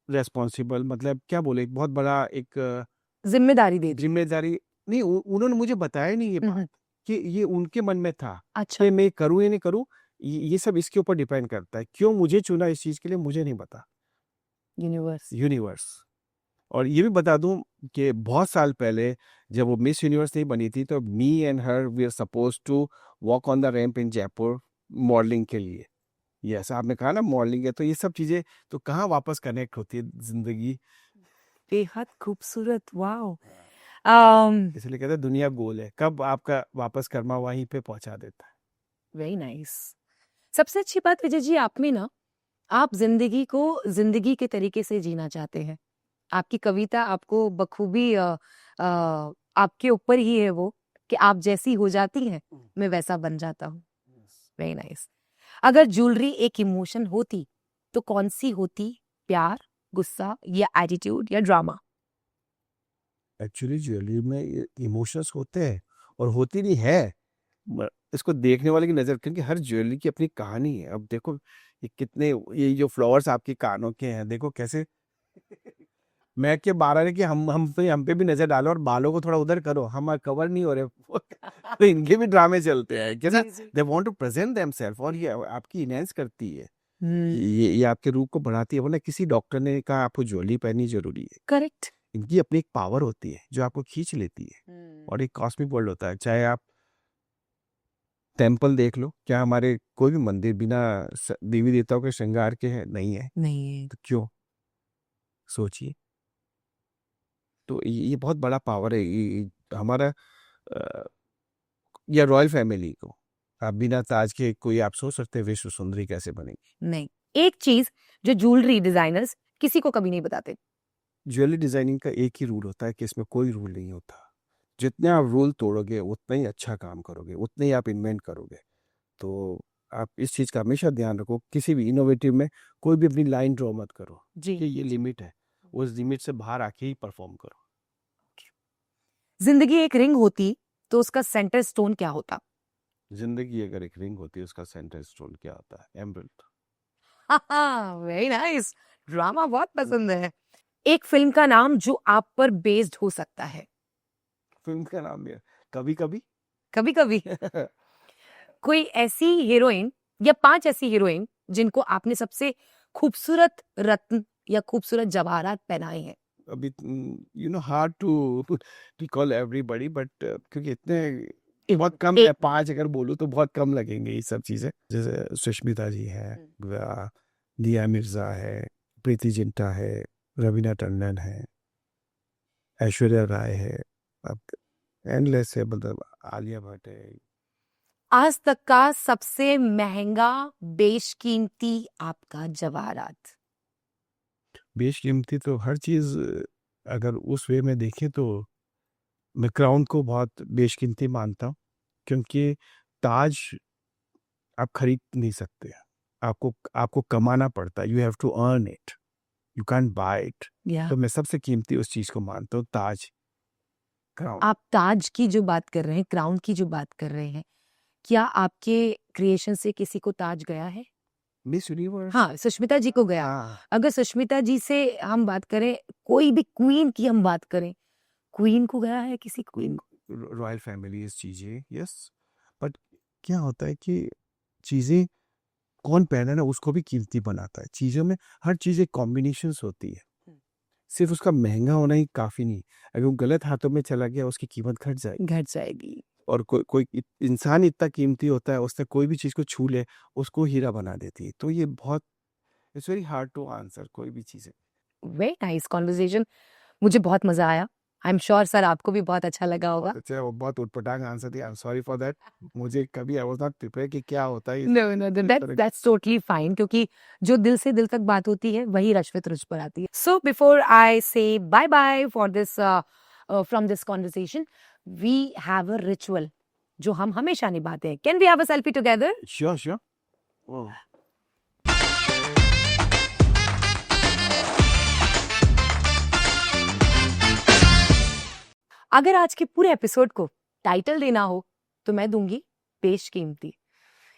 रेस्पॉन्सिबल, मतलब क्या बोले, एक बहुत बड़ा एक जिम्मेदारी दे दी। जिम्मेदारी नहीं, उन्होंने मुझे बताया नहीं ये हम्म, बात कि ये उनके मन में था अच्छा। कि मैं करूँ या नहीं करूँ। ये सब इसके ऊपर डिपेंड करता है, क्यों मुझे चुना इस चीज़ के लिए मुझे नहीं पता। यूनिवर्स। यूनिवर्स। और ये भी बता दूं कि बहुत साल पहले जब वो मिस यूनिवर्स नहीं बनी थी, तो me and her we are suppose to walk on the ramp in Jaipur modelling के लिए। यस, आपने कहा ना मॉडलिंग है, तो ये सब चीज़ें तो कहाँ वापस कनेक्ट होती है जिंदगी। बेहद खूबसूरत, वाओ। इसलिए कहते हैं दुनिया गोल है, कब आपका वापस कर्मा वहीं पे पहुंचा देता है। Very nice. सबसे अच्छी बात विजय जी आप में ना, आप जिंदगी को जिंदगी के तरीके से जीना चाहते हैं। आपकी कविता आपको बखूबी आपके ऊपर ही है वो, कि आप जैसी हो जाती हैं मैं वैसा बन जाता हूँ। Very nice. अगर ज्वेलरी एक इमोशन होती तो कौन सी होती? प्यार, गुस्सा या एटीट्यूड या ड्रामा? एक्चुअली ज्वेलरी में इमोशंस होते हैं, और होती नहीं है, इसको देखने वाले की नज़र, क्योंकि हर ज्वेलरी की अपनी कहानी है। अब देखो ये कितने, ये जो फ्लावर्स आपके कानों के हैं, देखो कैसे मैं के 12 कि हम पे भी नजर डालो और बालों को थोड़ा उधर करो, हम कवर नहीं हो रहे। तो इनके भी ड्रामे चलते हैं कैसा, they want to present themselves, और ये आपकी इनहेंस करती है। ये आपके रूप को बढ़ाती है। वरना किसी डॉक्टर ने कहा आपको ज्वेलरी पहननी जरूरी है। करेक्ट। इनकी अपनी एक पावर होती है जो आपको खींच लेती है, और एक कॉस्मिक वर्ल्ड होता है। चाहे आप टेम्पल देख लो, क्या हमारे कोई भी मंदिर बिना देवी देवताओं के श्रृंगार के है? नहीं है। नहीं है। तो क्यों? सोचिए। तो ये बहुत बड़ा पावर है। हमारा या रॉयल फैमिली को आप बिना ताज के कोई आप सोच सकते हैं विश्व सुंदरी कैसे बनेगी? नहीं। एक चीज जो ज्वेलरी डिजाइनर्स किसी को कभी नहीं बताते, ज्वेलरी डिजाइनिंग का एक ही रूल होता है कि इसमें कोई रूल नहीं होता। जितने आप रूल तोड़ोगे उतना ही अच्छा काम करोगे, उतने ही आप इन्वेंट करोगे। तो आप इस चीज़ का हमेशा ध्यान रखो, किसी भी इनोवेटिव में कोई भी अपनी लाइन ड्रॉ मत करो जी। कि ये लिमिट है, उस लिमिट से बाहर आके ही परफॉर्म करो। जिंदगी एक रिंग होती तो उसका सेंटर स्टोन क्या होता? जिंदगी अगर एक रिंग होती है उसका सेंटर स्टोन क्या होता है? एमरल्ड। Very nice. ड्रामा बहुत पसंद है। एक फिल्म का नाम जो आप पर बेस्ड हो सकता है। फिल्म का नाम है कभी कभी। कभी कभी कोई ऐसी हीरोइन या 5 ऐसी हीरोइन जिनको आपने सबसे खूबसूरत रत्न या खूबसूरत जवाहरात पहनाए हैं। अभी hard to recall everybody, but क्योंकि इतने बहुत कम है, 5 अगर बोलूं तो बहुत कम लगेंगे ये सब चीजें। जैसे सुष्मिता जी है, दिया मिर्जा है, प्रीति जिंटा है, रवीना टंडन है, ऐश्वर्या राय है, अब एंडलेस है, मतलब आलिया भट्ट है। आज तक का सबसे महंगा बेशकीमती आपका जवाहरात? बेशकीमती तो हर चीज, अगर उस वे में देखें तो मैं क्राउन को बहुत बेशकीमती मानता हूँ, क्योंकि ताज आप खरीद नहीं सकते, आपको कमाना पड़ता है। You have to earn it, you can't buy it. तो मैं सबसे कीमती उस चीज को मानता हूँ, ताज, क्राउन। आप ताज की जो बात कर रहे हैं, क्राउन की जो बात कर रहे हैं, क्या आपके क्रिएशन से किसी को ताज गया है? Miss universe. हाँ, सुष्मिता जी को गया। अगर सुष्मिता जी से हम बात करें, कोई भी क्वीन की हम बात करें, क्वीन को गया है किसी क्वीन? रॉयल फैमिली चीजें, यस। बट क्या होता है कि चीजें कौन पहना ना उसको भी कीमती बनाता है। चीजों में हर चीज एक कॉम्बिनेशंस होती है, सिर्फ उसका महंगा होना ही काफी नहीं। अगर वो गलत हाथों में चला गया उसकी कीमत घट जाएगी। और कोई इंसान इतना कीमती होता है, उसने कोई भी चीज को छू ले उसको हीरा बना देती है। तो ये बहुत, it's very hard to answer कोई भी चीज है। वेरी नाइस कॉन्वर्सेशन, मुझे बहुत मजा आया। आई एम श्योर सर आपको भी बहुत अच्छा लगा होगा। अच्छा, वो बहुत उटपटांग आंसर थी, I am sorry for that. मुझे कभी आई वाज नॉट प्रिपेयर कि क्या होता है। नो दैट्स टोटली फाइन, क्योंकि जो दिल से दिल तक बात होती है वही रश्मित रुच पर आती है। सो before I say bye bye for this from this conversation, we have a ritual जो हम हमेशा निभाते हैं। Can we have a selfie together? Sure. अगर आज के पूरे एपिसोड को टाइटल देना हो तो मैं दूंगी बेशकीमती।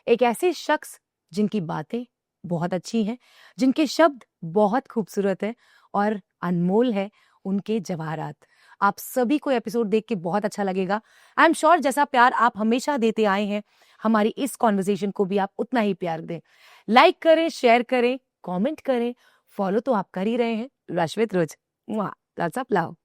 एक ऐसे शख्स जिनकी बातें बहुत अच्छी हैं, जिनके शब्द बहुत खूबसूरत हैं और अनमोल है उनके जवाहरात। आप सभी को एपिसोड देख के बहुत अच्छा लगेगा। आई एम श्योर जैसा प्यार आप हमेशा देते आए हैं, हमारी इस कॉन्वर्सेशन को भी आप उतना ही प्यार दें। लाइक करें, शेयर करें, कमेंट करें, फॉलो तो आप कर ही रहे हैं। रश्मित रुच, दैट्स अप लव।